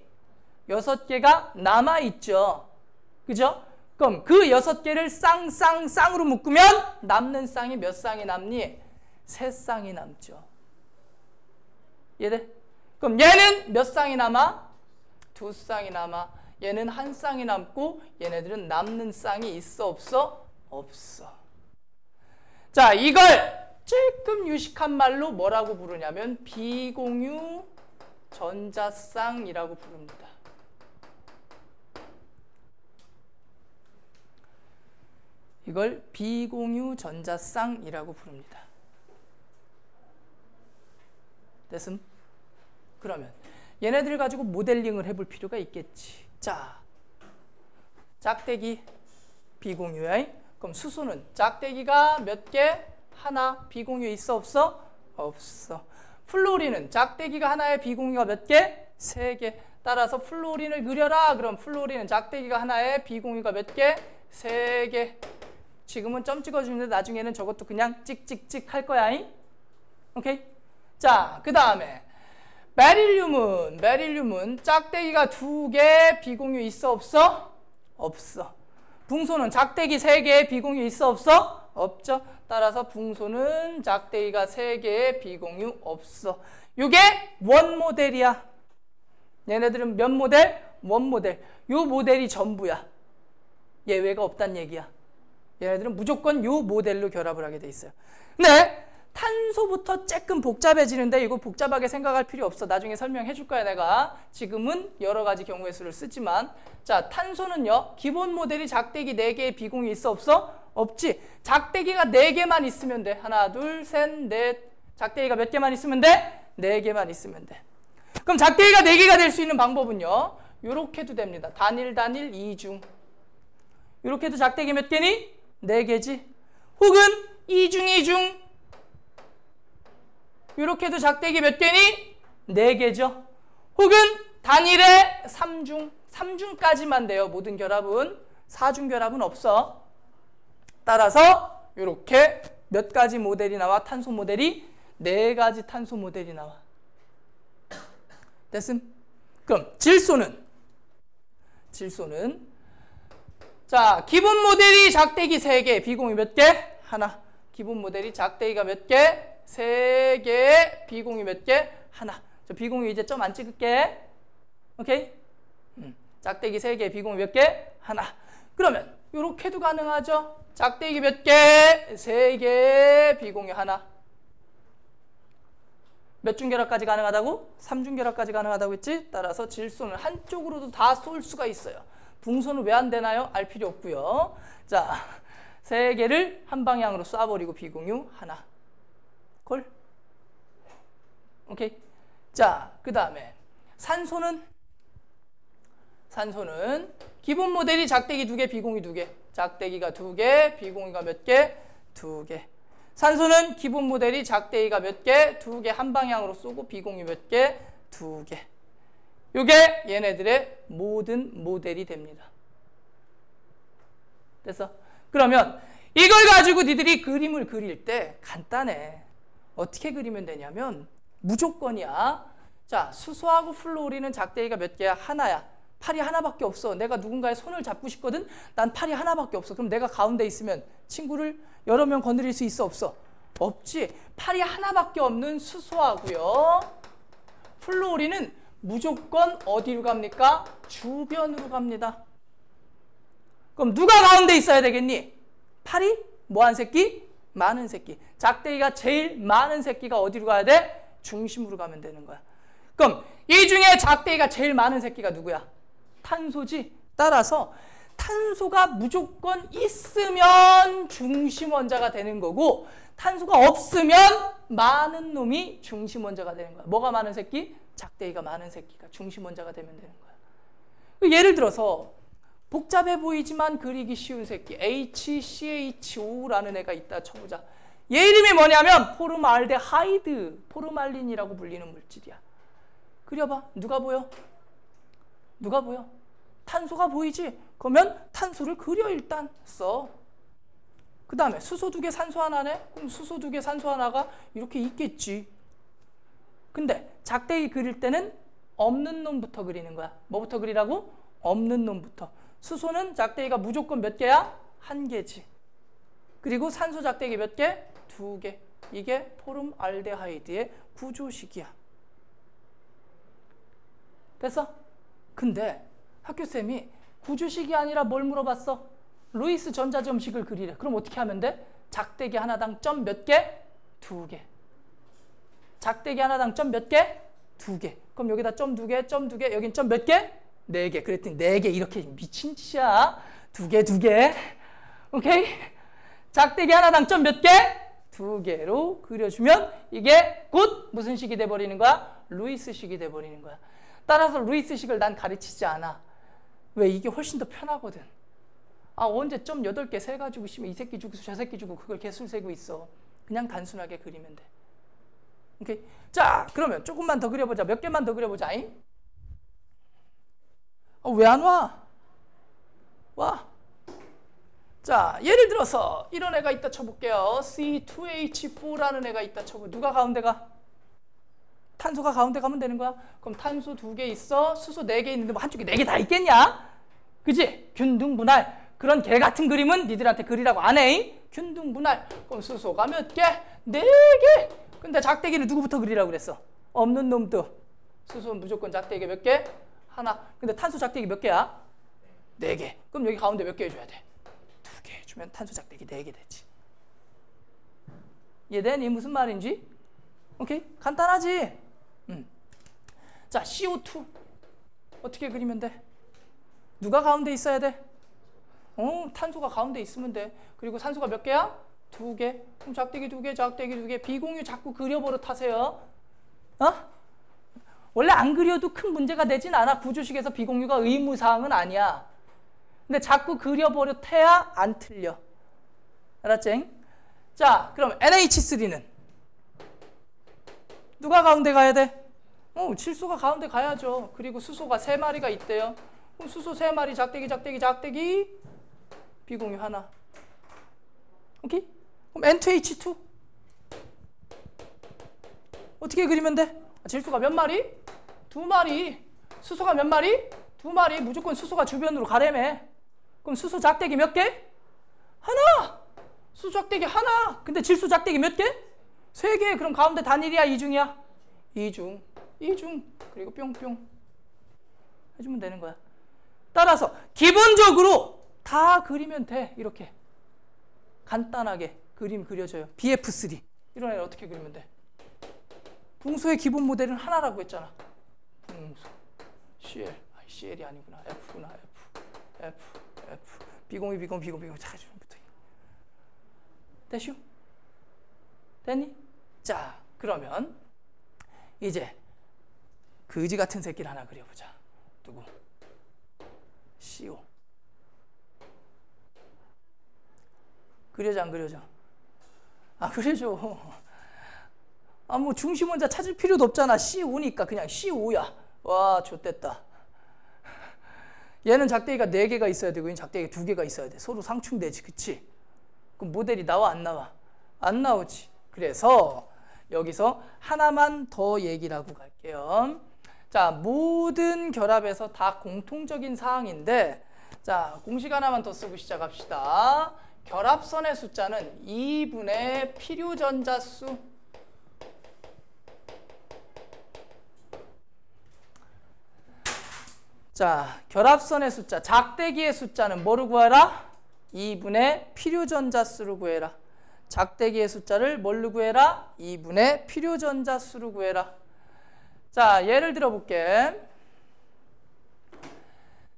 6개가 남아있죠. 그죠? 그럼 그 6개를 쌍으로 묶으면 남는 쌍이 몇 쌍이 남니? 3쌍이 남죠. 이해돼? 그럼 얘는 몇 쌍이 남아? 2쌍이 남아. 얘는 한 쌍이 남고 얘네들은 남는 쌍이 있어 없어? 없어. 자, 이걸 조금 유식한 말로 뭐라고 부르냐면 비공유 전자쌍이라고 부릅니다. 이걸 비공유 전자쌍이라고 부릅니다. 됐음? 그러면 얘네들 가지고 모델링을 해볼 필요가 있겠지. 자, 짝대기 비공유야. 그럼 수소는 짝대기가 몇 개? 하나. 비공유 있어 없어? 없어. 플로린은 짝대기가 하나에 비공유가 몇 개? 3개. 따라서 플로린을 그려라. 그럼 플로린은 짝대기가 하나에 비공유가 몇 개? 3개. 지금은 점 찍어주는데 나중에는 저것도 그냥 찍찍찍 할 거야. 오케이? 자, 그 다음에 베릴륨은 짝대기가 2개, 비공유 있어 없어? 없어. 붕소는 짝대기 3개, 비공유 있어 없어? 없죠. 따라서 붕소는 짝대기가 3개, 비공유 없어. 요게 원모델이야. 얘네들은 몇 모델? 원모델. 요 모델이 전부야. 예외가 없단 얘기야. 얘네들은 무조건 요 모델로 결합을 하게 돼 있어요. 근데 탄소부터 조금 복잡해지는데 이거 복잡하게 생각할 필요 없어. 나중에 설명해 줄 거야 내가. 지금은 여러 가지 경우의 수를 쓰지만. 자, 탄소는요. 기본 모델이 짝대기 4개의 비공유 있어 없어? 없지. 짝대기가 4개만 있으면 돼. 하나, 둘, 셋, 넷. 짝대기가 몇 개만 있으면 돼? 4개만 있으면 돼. 그럼 짝대기가 4개가 될 수 있는 방법은요. 요렇게도 됩니다. 단일, 이중. 요렇게 해도 짝대기 몇 개니? 4개지. 혹은 이중. 이렇게 해도 짝대기 몇 개니? 4개죠. 혹은 단일에 3중. 3중까지만 돼요. 모든 결합은. 4중 결합은 없어. 따라서 이렇게 몇 가지 모델이 나와? 탄소 모델이 4가지 탄소 모델이 나와. 됐음? 그럼 질소는 자, 기본 모델이 짝대기 3개, 비공유 몇 개? 하나. 기본 모델이 짝대기가 몇 개? 3개, 비공유 몇 개? 하나. 저 비공유 이제 점 안 찍을게. 오케이? 짝대기 3개, 비공유 몇 개? 하나. 그러면 요렇게도 가능하죠? 짝대기 몇 개? 3개, 비공유 하나. 몇 중 결합까지 가능하다고? 3중 결합까지 가능하다고 했지? 따라서 질소는 한쪽으로도 다 쏠 수가 있어요. 붕소는 왜 안 되나요? 알 필요 없고요. 자, 3개를 한 방향으로 쏴버리고 비공유 하나. 콜? 오케이. 자, 그 다음에 산소는 기본 모델이 짝대기 2개, 비공유 2개. 짝대기가 2개, 비공유가 몇 개? 2개. 산소는 기본 모델이 짝대기가 몇 개? 2개 한 방향으로 쏘고 비공유 몇 개? 2개. 요게 얘네들의 모든 모델이 됩니다. 됐어? 그러면 이걸 가지고 니들이 그림을 그릴 때 간단해. 어떻게 그리면 되냐면 무조건이야. 자, 수소하고 플로린은 짝대기가 몇 개야? 하나야. 팔이 하나밖에 없어. 내가 누군가의 손을 잡고 싶거든? 난 팔이 하나밖에 없어. 그럼 내가 가운데 있으면 친구를 여러 명 건드릴 수 있어 없어? 없지. 팔이 하나밖에 없는 수소하고요. 플로린은 무조건 어디로 갑니까? 주변으로 갑니다. 그럼 누가 가운데 있어야 되겠니? 팔이 뭐한 새끼? 많은 새끼. 짝대기가 제일 많은 새끼가 어디로 가야 돼? 중심으로 가면 되는 거야. 그럼 이 중에 짝대기가 제일 많은 새끼가 누구야? 탄소지. 따라서 탄소가 무조건 있으면 중심 원자가 되는 거고 탄소가 없으면 많은 놈이 중심 원자가 되는 거야. 뭐가 많은 새끼? 짝대기가 많은 새끼가 중심 원자가 되면 되는 거야. 예를 들어서 복잡해 보이지만 그리기 쉬운 새끼 HCHO라는 애가 있다 쳐보자. 얘 이름이 뭐냐면 포름알데하이드, 포름알린이라고 불리는 물질이야. 그려봐. 누가 보여? 누가 보여? 탄소가 보이지? 그러면 탄소를 그려 일단 써. 그 다음에 수소 2개 산소 하나네? 그럼 수소 2개 산소 하나가 이렇게 있겠지. 근데 짝대기 그릴 때는 없는 놈부터 그리는 거야. 뭐부터 그리라고? 없는 놈부터. 수소는 짝대기가 무조건 몇 개야? 1개지. 그리고 산소 짝대기 몇 개? 2개. 이게 포름알데하이드의 구조식이야. 됐어? 근데 학교쌤이 구주식이 아니라 뭘 물어봤어? 루이스 전자점식을 그리래. 그럼 어떻게 하면 돼? 작대기 하나당 점 몇 개? 2개. 작대기 하나당 점 몇 개? 2개. 그럼 여기다 점 2개, 점 2개, 여긴 점 몇 개? 4개. 그랬더니 4개 이렇게 미친 짓이야. 2개, 2개. 오케이? 작대기 하나당 점 몇 개? 2개로 그려주면 이게 곧 무슨 식이 돼버리는 거야? 루이스식이 돼버리는 거야. 따라서 루이스식을 난 가르치지 않아. 왜? 이게 훨씬 더 편하거든. 아, 언제 점 8개 세가지고 이 새끼 주고 저 새끼 주고 그걸 개수를 세고 있어. 그냥 단순하게 그리면 돼. 오케이? 자, 그러면 조금만 더 그려보자. 몇 개만 더 그려보자. 왜 안 와? 와. 자, 예를 들어서 이런 애가 있다 쳐볼게요. C2H4라는 애가 있다 쳐보. 누가 가운데 가? 탄소가 가운데 가면 되는 거야. 그럼 탄소 2개 있어. 수소 4개 있는데 뭐 한쪽에 4개 다 있겠냐? 그지? 균등분할. 그런 개 같은 그림은 니들한테 그리라고 안 해. 균등분할. 그럼 수소가 몇 개? 4개. 근데 작대기를 누구부터 그리라고 그랬어? 없는 놈도. 수소는 무조건 작대기 몇 개? 하나. 근데 탄소 작대기 몇 개야? 4개. 그럼 여기 가운데 몇 개 해줘야 돼? 2개 해주면 탄소 작대기 4개 되지. 이해되니? 무슨 말인지? 오케이? 간단하지? 자, CO2 어떻게 그리면 돼? 누가 가운데 있어야 돼? 탄소가 가운데 있으면 돼. 그리고 산소가 몇 개야? 2개. 그럼 작대기 2개, 작대기 2개. 비공유 자꾸 그려버릇하세요. 원래 안 그려도 큰 문제가 되진 않아. 구조식에서 비공유가 의무사항은 아니야. 근데 자꾸 그려버릇해야 안 틀려. 알았지? 자, 그럼 NH3는 누가 가운데 가야 돼? 질소가 가운데 가야죠. 그리고 수소가 3마리가 있대요. 그럼 수소 3마리, 작대기, 작대기, 작대기, 비공유 하나. 오케이? 그럼 N2H2 어떻게 그리면 돼? 질소가 몇 마리? 2마리. 수소가 몇 마리? 2마리. 무조건 수소가 주변으로 가래매. 그럼 수소 작대기 몇 개? 하나. 수소 작대기 하나. 근데 질소 작대기 몇 개? 3개. 그럼 가운데 단일이야, 이중이야? 이중. 이중. 그리고 뿅뿅 해주면 되는 거야. 따라서 기본적으로 다 그리면 돼. 이렇게 간단하게 그림 그려줘요. BF3 이런 애를 어떻게 그리면 돼? 붕소의 기본 모델은 하나라고 했잖아. 붕소 CL. CL이 아니구나. F구나. F 비공유 비공유 자주부터 됐슈? 됐니? 자, 그러면 이제 그지 같은 새끼를 하나 그려보자. 누구? CO. 그려져 안 그려져? 아, 그려줘. 뭐 중심 원자 찾을 필요도 없잖아. CO 니까 그냥 CO 야. 와, 좋댔다. 얘는 작대기가 4개가 있어야 되고 얘는 작대기가 2개가 있어야 돼. 서로 상충되지. 그치? 그럼 모델이 나와 안 나와? 안 나오지. 그래서 여기서 하나만 더 얘기를 하고 갈게요. 자, 모든 결합에서 다 공통적인 사항인데, 자, 공식 하나만 더 쓰고 시작합시다. 결합선의 숫자는 2분의 필요전자수. 자, 결합선의 숫자, 작대기의 숫자는 뭐로 구해라? 2분의 필요전자수로 구해라. 작대기의 숫자를 뭘로 구해라? 2분의 필요전자수로 구해라. 자, 예를 들어볼게.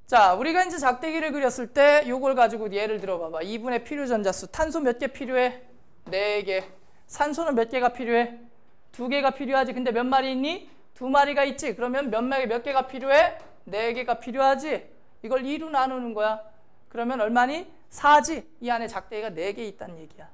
자, 우리가 이제 작대기를 그렸을 때 요걸 가지고 예를 들어봐봐. 2분의 필요전자수. 탄소 몇 개 필요해? 4개. 산소는 몇 개가 필요해? 2개가 필요하지. 근데 몇 마리 있니? 2마리가 있지. 그러면 몇 개가 필요해? 4개가 필요하지. 이걸 2로 나누는 거야. 그러면 얼마니? 4지. 이 안에 작대기가 4개 있다는 얘기야.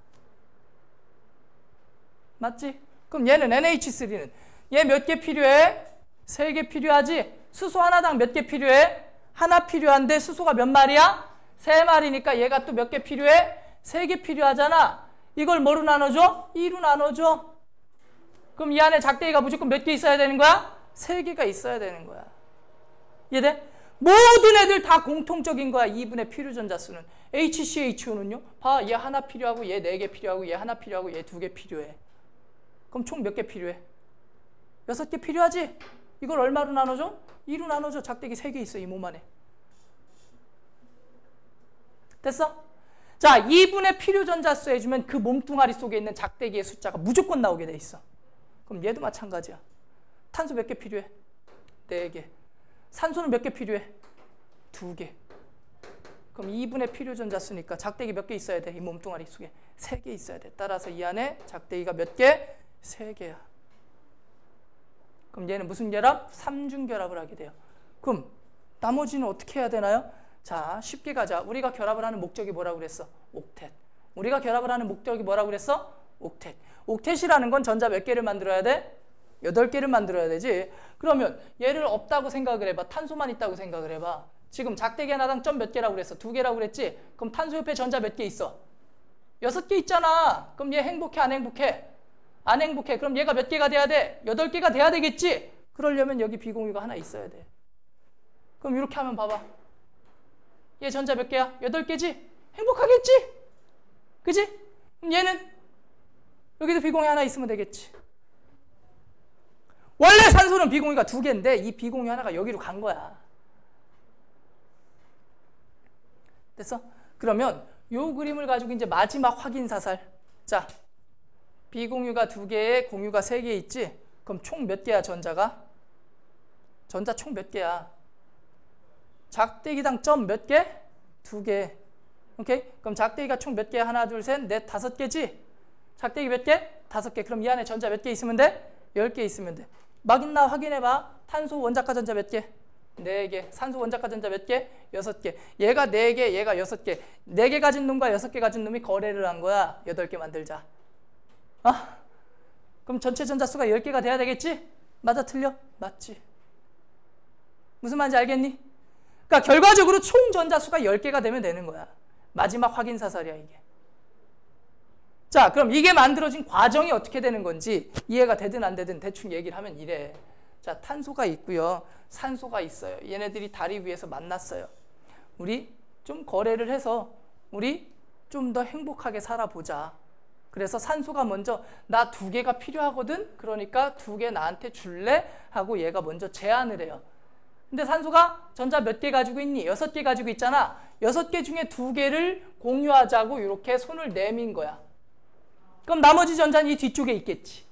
맞지? 그럼 얘는 NH3는 얘 몇 개 필요해? 3개 필요하지? 수소 하나당 몇 개 필요해? 하나 필요한데 수소가 몇 마리야? 3마리니까 얘가 또 몇 개 필요해? 3개 필요하잖아. 이걸 뭐로 나눠줘? 2로 나눠줘. 그럼 이 안에 작대기가 무조건 몇 개 있어야 되는 거야? 3개가 있어야 되는 거야. 이해돼? 모든 애들 다 공통적인 거야. 2분의 필요전자수는. HCHO는요? 봐, 얘 하나 필요하고 얘 4개 필요하고 얘 하나 필요하고 얘 2개 필요해. 그럼 총 몇 개 필요해? 6개 필요하지? 이걸 얼마로 나눠줘? 2로 나눠줘. 작대기 3개 있어, 이 몸 안에. 됐어? 자, 2분의 필요전자수 해주면 그 몸뚱아리 속에 있는 작대기의 숫자가 무조건 나오게 돼 있어. 그럼 얘도 마찬가지야. 탄소 몇 개 필요해? 4개. 산소는 몇 개 필요해? 2개. 그럼 2분의 필요전자수니까 작대기 몇 개 있어야 돼? 이 몸뚱아리 속에 3개 있어야 돼. 따라서 이 안에 작대기가 몇 개? 3개야. 그럼 얘는 무슨 결합? 3중결합을 하게 돼요. 그럼 나머지는 어떻게 해야 되나요? 자, 쉽게 가자. 우리가 결합을 하는 목적이 뭐라고 그랬어? 옥텟. 우리가 결합을 하는 목적이 뭐라고 그랬어? 옥텟. 옥텟이라는 건 전자 몇 개를 만들어야 돼? 8개를 만들어야 되지. 그러면 얘를 없다고 생각을 해봐. 탄소만 있다고 생각을 해봐. 지금 작대기 하나당 점 몇 개라고 그랬어? 2개라고 그랬지? 그럼 탄소 옆에 전자 몇 개 있어? 6개 있잖아. 그럼 얘 행복해 안 행복해? 안 행복해. 그럼 얘가 몇 개가 돼야 돼? 8개가 돼야 되겠지? 그러려면 여기 비공유가 하나 있어야 돼. 그럼 이렇게 하면 봐봐. 얘 전자 몇 개야? 8개지? 행복하겠지? 그지? 그럼 얘는 여기도 비공유 하나 있으면 되겠지. 원래 산소는 비공유가 2개인데 이 비공유 하나가 여기로 간 거야. 됐어? 그러면 요 그림을 가지고 이제 마지막 확인 사살. 자, 비공유가 2개에 공유가 3개 있지? 그럼 총 몇 개야 전자가? 전자 총 몇 개야? 작대기당 점 몇 개? 2개. 오케이? 그럼 작대기가 총 몇 개야? 하나, 둘, 셋, 넷, 5개지? 작대기 몇 개? 5개. 그럼 이 안에 전자 몇 개 있으면 돼? 10개 있으면 돼. 막 있나 확인해봐. 탄소 원자가 전자 몇 개? 4개. 산소 원자가 전자 몇 개? 6개. 얘가 4개, 얘가 6개. 4개 가진 놈과 6개 가진 놈이 거래를 한 거야. 8개 만들자. 그럼 전체 전자수가 10개가 돼야 되겠지? 맞아, 틀려? 맞지. 무슨 말인지 알겠니? 그러니까 결과적으로 총 전자수가 10개가 되면 되는 거야. 마지막 확인 사살이야, 이게. 자, 그럼 이게 만들어진 과정이 어떻게 되는 건지 이해가 되든 안 되든 대충 얘기를 하면 이래. 자, 탄소가 있고요. 산소가 있어요. 얘네들이 다리 위에서 만났어요. 우리 좀 거래를 해서 우리 좀 더 행복하게 살아보자. 그래서 산소가 먼저 나 2개가 필요하거든? 그러니까 2개 나한테 줄래? 하고 얘가 먼저 제안을 해요. 근데 산소가 전자 몇 개 가지고 있니? 6개 가지고 있잖아. 6개 중에 2개를 공유하자고 이렇게 손을 내민 거야. 그럼 나머지 전자는 이 뒤쪽에 있겠지.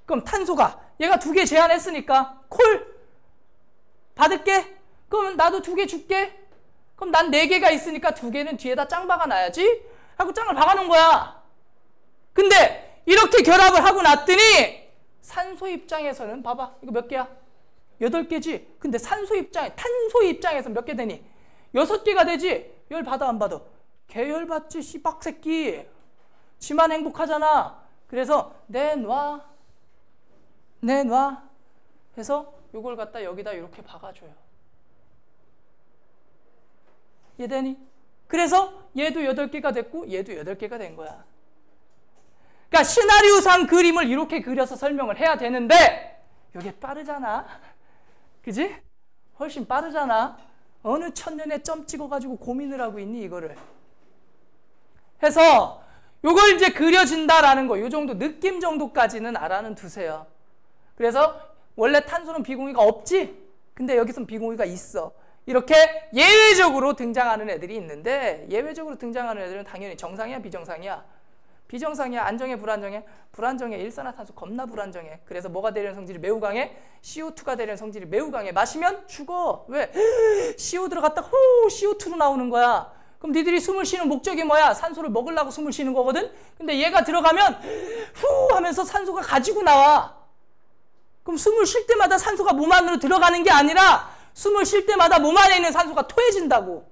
그럼 탄소가 얘가 2개 제안했으니까 콜! 받을게? 그럼 나도 2개 줄게? 그럼 난 4개가 있으니까 2개는 뒤에다 짱 박아놔야지? 하고 짱을 박아놓은 거야. 근데 이렇게 결합을 하고 났더니 산소 입장에서는 봐봐. 이거 몇 개야? 8개지? 근데 산소 입장에, 탄소 입장에서 몇 개 되니? 6개가 되지? 열 받아 안 받아? 개열 받지 씨박새끼. 지만 행복하잖아. 그래서 내놔 해서 요걸 갖다 여기다 이렇게 박아줘요. 이해되니? 그래서 얘도 8개가 됐고 얘도 8개가 된 거야. 그러니까 시나리오상 그림을 이렇게 그려서 설명을 해야 되는데 이게 빠르잖아. 그지? 훨씬 빠르잖아. 어느 천년에 점 찍어가지고 고민을 하고 있니 이거를. 해서 요걸 이제 그려진다라는 거, 요 정도 느낌 정도까지는 알아는 두세요. 그래서 원래 탄소는 비공유가 없지? 근데 여기선 비공유가 있어. 이렇게 예외적으로 등장하는 애들이 있는데 예외적으로 등장하는 애들은 당연히 정상이야, 비정상이야? 비정상이야. 안정해, 불안정해? 불안정해. 일산화탄소 겁나 불안정해. 그래서 뭐가 되려는 성질이 매우 강해? CO2가 되려는 성질이 매우 강해. 마시면 죽어. 왜? CO 들어갔다 후 CO2로 나오는 거야. 그럼 니들이 숨을 쉬는 목적이 뭐야? 산소를 먹으려고 숨을 쉬는 거거든? 근데 얘가 들어가면 후 하면서 산소가 가지고 나와. 그럼 숨을 쉴 때마다 산소가 몸 안으로 들어가는 게 아니라 숨을 쉴 때마다 몸 안에 있는 산소가 토해진다고.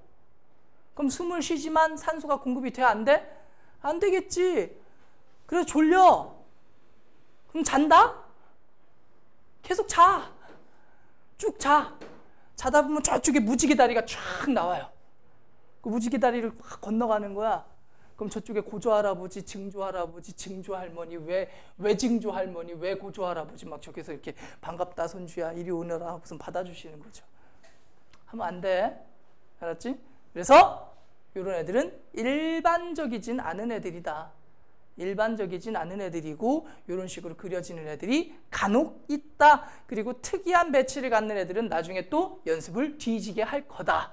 그럼 숨을 쉬지만 산소가 공급이 돼? 안 돼? 안 되겠지. 그래서 졸려. 그럼 잔다? 계속 자. 쭉 자. 자다 보면 저쪽에 무지개 다리가 쫙 나와요. 그 무지개 다리를 확 건너가는 거야. 그럼 저쪽에 고조할아버지, 증조할아버지, 증조할머니, 외증조할머니, 외고조할아버지 막 저기서 이렇게 반갑다 손주야 이리 오너라 하고서 받아주시는 거죠. 하면 안 돼. 알았지? 그래서 이런 애들은 일반적이진 않은 애들이다. 일반적이진 않은 애들이고 이런 식으로 그려지는 애들이 간혹 있다. 그리고 특이한 배치를 갖는 애들은 나중에 또 연습을 뒤지게 할 거다.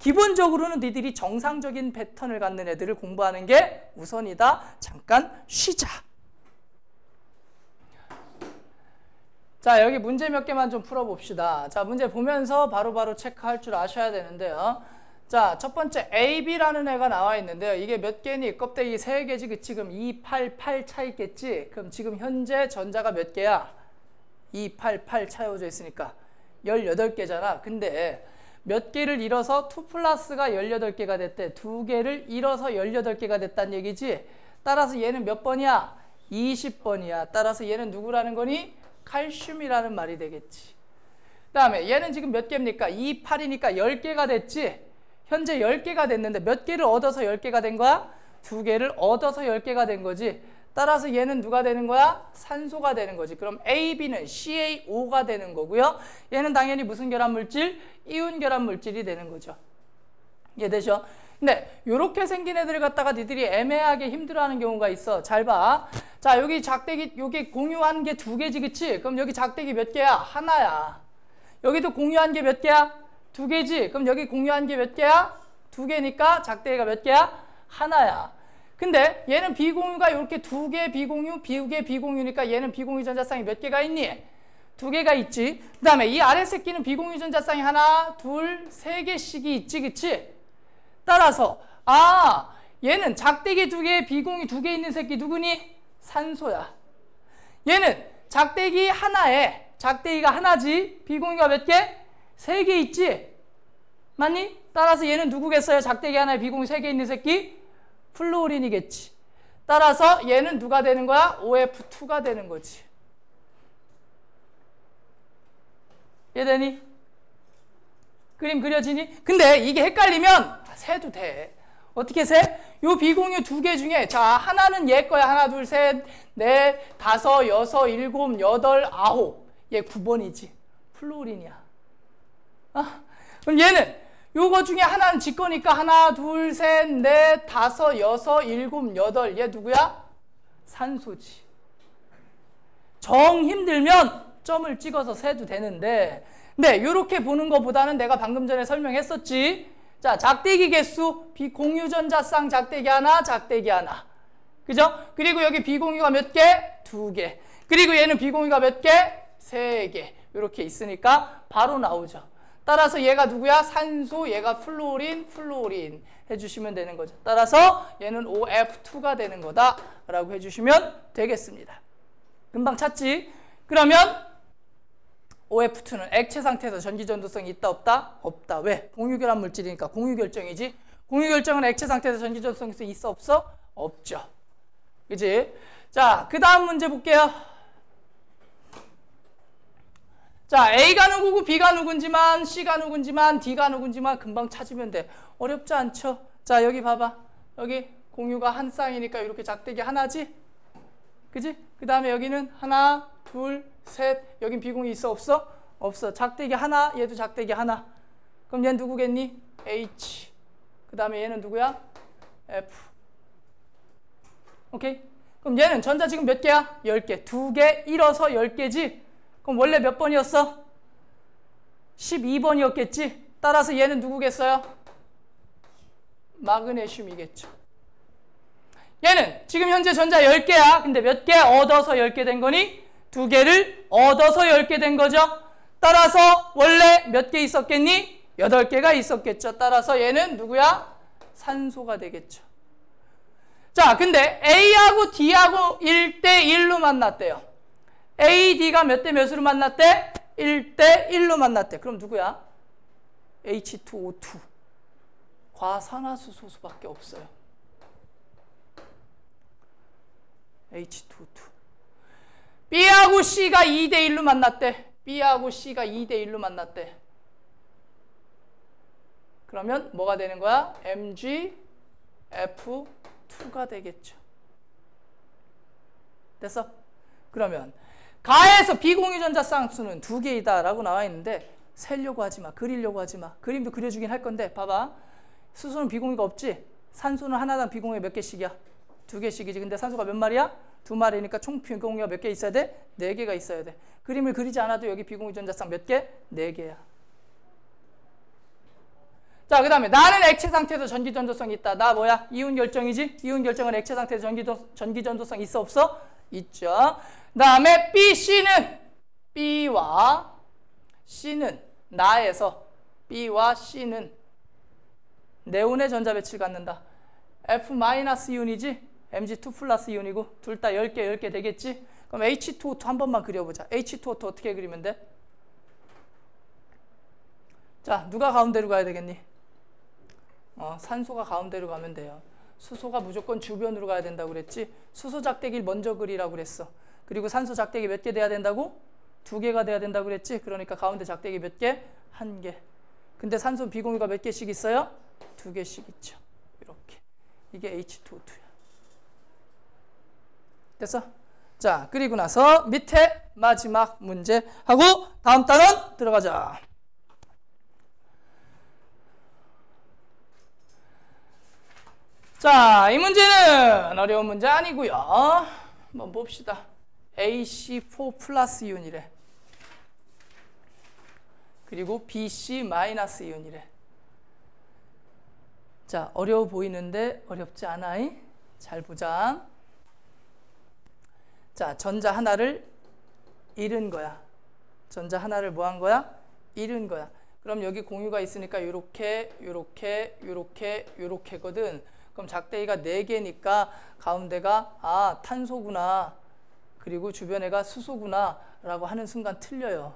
기본적으로는 니들이 정상적인 패턴을 갖는 애들을 공부하는 게 우선이다. 잠깐 쉬자. 자, 여기 문제 몇 개만 좀 풀어봅시다. 자, 문제 보면서 바로바로 체크할 줄 아셔야 되는데요. 자, 첫 번째 AB라는 애가 나와 있는데요. 이게 몇 개니? 껍데기 3개지, 그치? 그럼 2, 8, 8 차 있겠지? 그럼 지금 현재 전자가 몇 개야? 2, 8, 8 차여져 있으니까 18개잖아. 근데 몇 개를 잃어서 2 플러스가 18개가 됐대. 2개를 잃어서 18개가 됐다는 얘기지? 따라서 얘는 몇 번이야? 20번이야. 따라서 얘는 누구라는 거니? 칼슘이라는 말이 되겠지. 그 다음에 얘는 지금 몇 개입니까? 2, 8이니까 10개가 됐지? 현재 10개가 됐는데 몇 개를 얻어서 10개가 된 거야? 2개를 얻어서 10개가 된 거지. 따라서 얘는 누가 되는 거야? 산소가 되는 거지. 그럼 AB는 CaO가 되는 거고요. 얘는 당연히 무슨 결합물질? 이온 결합물질이 되는 거죠. 이해되죠? 근데 이렇게 생긴 애들을 갖다가 니들이 애매하게 힘들어하는 경우가 있어. 잘 봐. 자, 여기 작대기, 여기 공유한 게 2개지, 그치? 그럼 여기 작대기 몇 개야? 하나야. 여기도 공유한 게 몇 개야? 2개지? 그럼 여기 공유한 게 몇 개야? 2개니까 작대기가 몇 개야? 하나야. 근데 얘는 비공유가 이렇게 2개 비공유, 2개 비공유니까 얘는 비공유 전자쌍이 몇 개가 있니? 2개가 있지. 그 다음에 이 아래 새끼는 비공유 전자쌍이 하나, 둘, 3개씩이 있지, 그치? 따라서 얘는 작대기 2개, 비공유 2개 있는 새끼 누구니? 산소야. 얘는 작대기 하나에, 작대기가 하나지, 비공유가 몇 개? 3개 있지? 맞니? 따라서 얘는 누구겠어요? 작대기 하나에 비공유 3개 있는 새끼? 플루오린이겠지. 따라서 얘는 누가 되는 거야? OF2가 되는 거지. 이해되니? 그림 그려지니? 근데 이게 헷갈리면 세도 돼. 어떻게 세? 요 비공유 2개 중에 자 하나는 얘 거야. 하나, 둘, 셋, 넷, 다섯, 여섯, 일곱, 여덟, 아홉. 얘 9번이지. 플루오린이야. 그럼 얘는 요거 중에 하나는 지 거니까 하나, 둘, 셋, 넷, 다섯, 여섯, 일곱, 여덟. 얘 누구야? 산소지. 정 힘들면 점을 찍어서 세도 되는데 근데 이렇게 보는 것보다는 내가 방금 전에 설명했었지. 자, 작대기 개수 비공유전자쌍 작대기 하나, 작대기 하나. 그죠? 그리고 여기 비공유가 몇 개? 2개. 그리고 얘는 비공유가 몇 개? 3개. 이렇게 있으니까 바로 나오죠. 따라서 얘가 누구야? 산소, 얘가 플루오린, 플루오린 해주시면 되는 거죠. 따라서 얘는 OF2가 되는 거다 라고 해주시면 되겠습니다. 금방 찾지? 그러면 OF2는 액체 상태에서 전기전도성이 있다 없다? 없다. 왜? 공유결합 물질이니까 공유결정이지. 공유결정은 액체 상태에서 전기전도성이 있어 없어? 없죠. 그치? 자, 그 다음 문제 볼게요. 자, A가 누구고 B가 누군지만 C가 누군지만 D가 누군지만 금방 찾으면 돼. 어렵지 않죠? 자, 여기 봐봐. 여기 공유가 한 쌍이니까 이렇게 작대기 하나지? 그지? 그 다음에 여기는 하나, 둘, 셋. 여긴 비공유 있어 없어? 없어. 작대기 하나, 얘도 작대기 하나. 그럼 얘는 누구겠니? H. 그 다음에 얘는 누구야? F. 오케이? 그럼 얘는 전자 지금 몇 개야? 10개. 2개 잃어서 10개지? 그럼 원래 몇 번이었어? 12번이었겠지? 따라서 얘는 누구겠어요? 마그네슘이겠죠. 얘는 지금 현재 전자 10개야. 근데 몇 개 얻어서 10개 된 거니? 2개를 얻어서 10개 된 거죠. 따라서 원래 몇 개 있었겠니? 8개가 있었겠죠. 따라서 얘는 누구야? 산소가 되겠죠. 자, 근데 A하고 D하고 1대1로 만났대요. A, D가 몇 대 몇으로 만났대? 1대1로 만났대. 그럼 누구야? H2O2. 과산화수 소수밖에 없어요. H2O2. B하고 C가 2대1로 만났대. B하고 C가 2대1로 만났대. 그러면 뭐가 되는 거야? MgF2가 되겠죠. 됐어? 그러면 가에서 비공유전자 쌍수는 2개이다 라고 나와 있는데 세려고 하지 마. 그리려고 하지 마. 그림도 그려주긴 할 건데 봐봐. 수소는 비공유가 없지? 산소는 하나당 비공유 몇 개씩이야? 2개씩이지. 근데 산소가 몇 마리야? 2마리니까 총 비공유가 몇 개 있어야 돼? 4개가 있어야 돼. 그림을 그리지 않아도 여기 비공유전자 쌍 몇 개? 4개야. 자, 그 다음에 나는 액체 상태에서 전기전도성이 있다. 나 뭐야? 이온 결정이지? 이온 결정은 액체 상태에서 전기전도성 있어 없어? 있죠. 그 다음에 B, C는 B와 C는 나에서 B와 C는 네온의 전자배치를 갖는다. F-이온이지? Mg2 플러스 이온이고 둘 다 10개 되겠지? 그럼 H2O2 한 번만 그려보자. H2O2 어떻게 그리면 돼? 자, 누가 가운데로 가야 되겠니? 산소가 가운데로 가면 돼요. 수소가 무조건 주변으로 가야 된다고 그랬지? 수소 작대기를 먼저 그리라고 그랬어. 그리고 산소 작대기 몇 개 돼야 된다고? 2개가 돼야 된다고 그랬지? 그러니까 가운데 작대기 몇 개? 1개. 근데 산소 비공유가 몇 개씩 있어요? 2개씩 있죠. 이렇게. 이게 H2O2야. 됐어? 자, 그리고 나서 밑에 마지막 문제 하고 다음 단원 들어가자. 자, 이 문제는 어려운 문제 아니고요. 한번 봅시다. AC4 플러스 이온이래. 그리고 BC 마이너스 이온이래. 자, 어려워 보이는데 어렵지 않아? 잘 보자. 자, 전자 하나를 잃은 거야. 전자 하나를 뭐 한 거야? 잃은 거야. 그럼 여기 공유가 있으니까 요렇게거든. 그럼 작대기가 4개니까 가운데가 탄소구나. 그리고 주변에가 수소구나 라고 하는 순간 틀려요.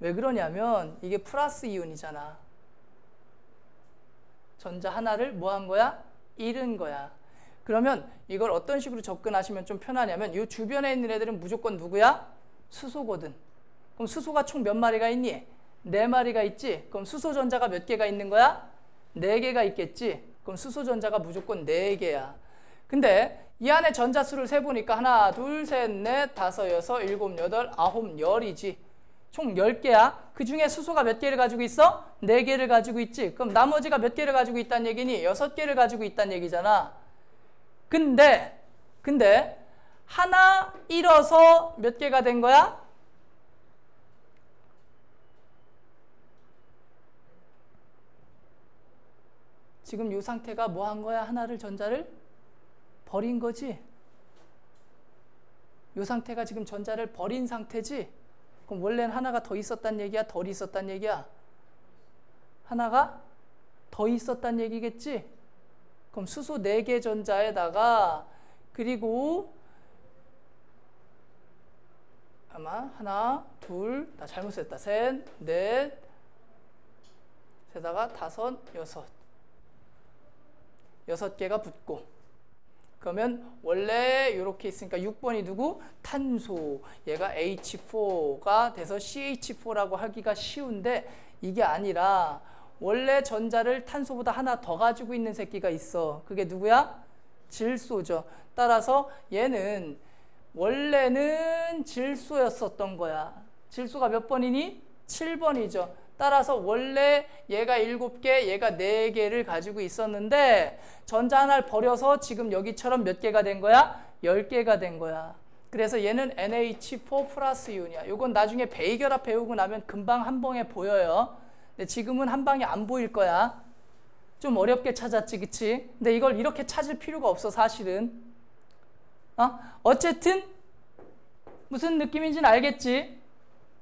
왜 그러냐면 이게 플러스 이온이잖아. 전자 하나를 뭐 한 거야? 잃은 거야. 그러면 이걸 어떤 식으로 접근하시면 좀 편하냐면 이 주변에 있는 애들은 무조건 누구야? 수소거든. 그럼 수소가 총 몇 마리가 있니? 4마리가 있지? 그럼 수소 전자가 몇 개가 있는 거야? 4개가 있겠지? 그럼 수소 전자가 무조건 4개야. 근데 이 안에 전자수를 세보니까 하나, 둘, 셋, 넷, 다섯, 여섯, 일곱, 여덟, 아홉, 열이지. 총 10개야. 그 중에 수소가 몇 개를 가지고 있어? 4개를 가지고 있지. 그럼 나머지가 몇 개를 가지고 있다는 얘기니? 6개를 가지고 있다는 얘기잖아. 근데 하나 잃어서 몇 개가 된 거야? 지금 이 상태가 뭐 한 거야? 하나를 전자를 버린 거지. 이 상태가 지금 전자를 버린 상태지. 그럼 원래는 하나가 더 있었단 얘기야? 덜 있었단 얘기야? 하나가 더 있었단 얘기겠지? 그럼 수소 4개 전자에다가 그리고 아마 하나, 둘, 나 잘못 셌다. 셋, 넷, 세다가 다섯, 여섯 개가 붙고 그러면 원래 이렇게 있으니까 6번이 누구? 탄소. 얘가 H4가 돼서 CH4라고 하기가 쉬운데 이게 아니라 원래 전자를 탄소보다 하나 더 가지고 있는 새끼가 있어. 그게 누구야? 질소죠. 따라서 얘는 원래는 질소였었던 거야. 질소가 몇 번이니? 7번이죠. 따라서 원래 얘가 7개, 얘가 4개를 가지고 있었는데 전자 하나를 버려서 지금 여기처럼 몇 개가 된 거야? 10개가 된 거야. 그래서 얘는 NH4 플러스 이온이야. 이건 나중에 베이결합 배우고 나면 금방 한 방에 보여요. 근데 지금은 한 방에 안 보일 거야. 좀 어렵게 찾았지, 그치? 근데 이걸 이렇게 찾을 필요가 없어, 사실은. 어쨌든 무슨 느낌인지는 알겠지?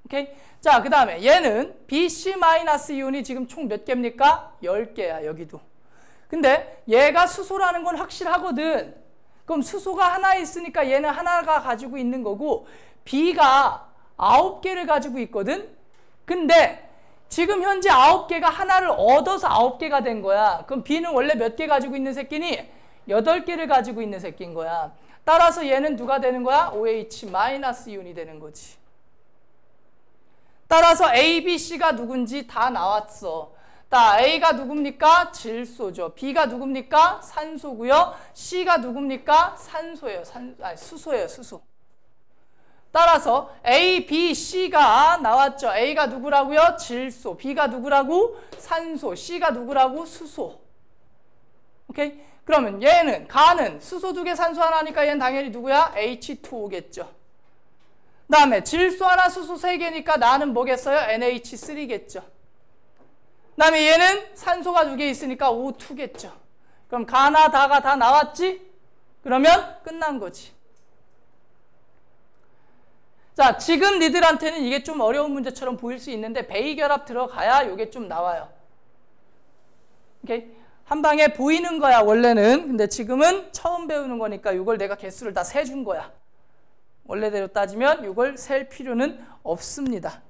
오케이? 자, 그 다음에 얘는 BC-이온이 지금 총 몇 개입니까? 10개야, 여기도. 근데 얘가 수소라는 건 확실하거든. 그럼 수소가 하나 있으니까 얘는 하나가 가지고 있는 거고 B가 9개를 가지고 있거든. 근데 지금 현재 9개가 하나를 얻어서 9개가 된 거야. 그럼 B는 원래 몇 개 가지고 있는 새끼니? 8개를 가지고 있는 새끼인 거야. 따라서 얘는 누가 되는 거야? OH-이온이 되는 거지. 따라서 A, B, C가 누군지 다 나왔어. A가 누굽니까? 질소죠. B가 누굽니까? 산소고요. C가 누굽니까? 산소예요. 수소예요. 수소. 따라서 A, B, C가 나왔죠. A가 누구라고요? 질소. B가 누구라고? 산소. C가 누구라고? 수소. 오케이? 그러면 얘는 가는 수소 2개 산소 하나니까 얘는 당연히 누구야? H2O겠죠. 그 다음에 질소 하나 수소 3개니까 나는 뭐겠어요? NH3겠죠. 그다음에 얘는 산소가 2개 있으니까 O2겠죠. 그럼 가나 다가 다 나왔지? 그러면 끝난 거지. 자, 지금 니들한테는 이게 좀 어려운 문제처럼 보일 수 있는데 베이결합 들어가야 이게 좀 나와요. 오케이? 한 방에 보이는 거야 원래는. 근데 지금은 처음 배우는 거니까 이걸 내가 개수를 다 세준 거야. 원래대로 따지면 이걸 셀 필요는 없습니다.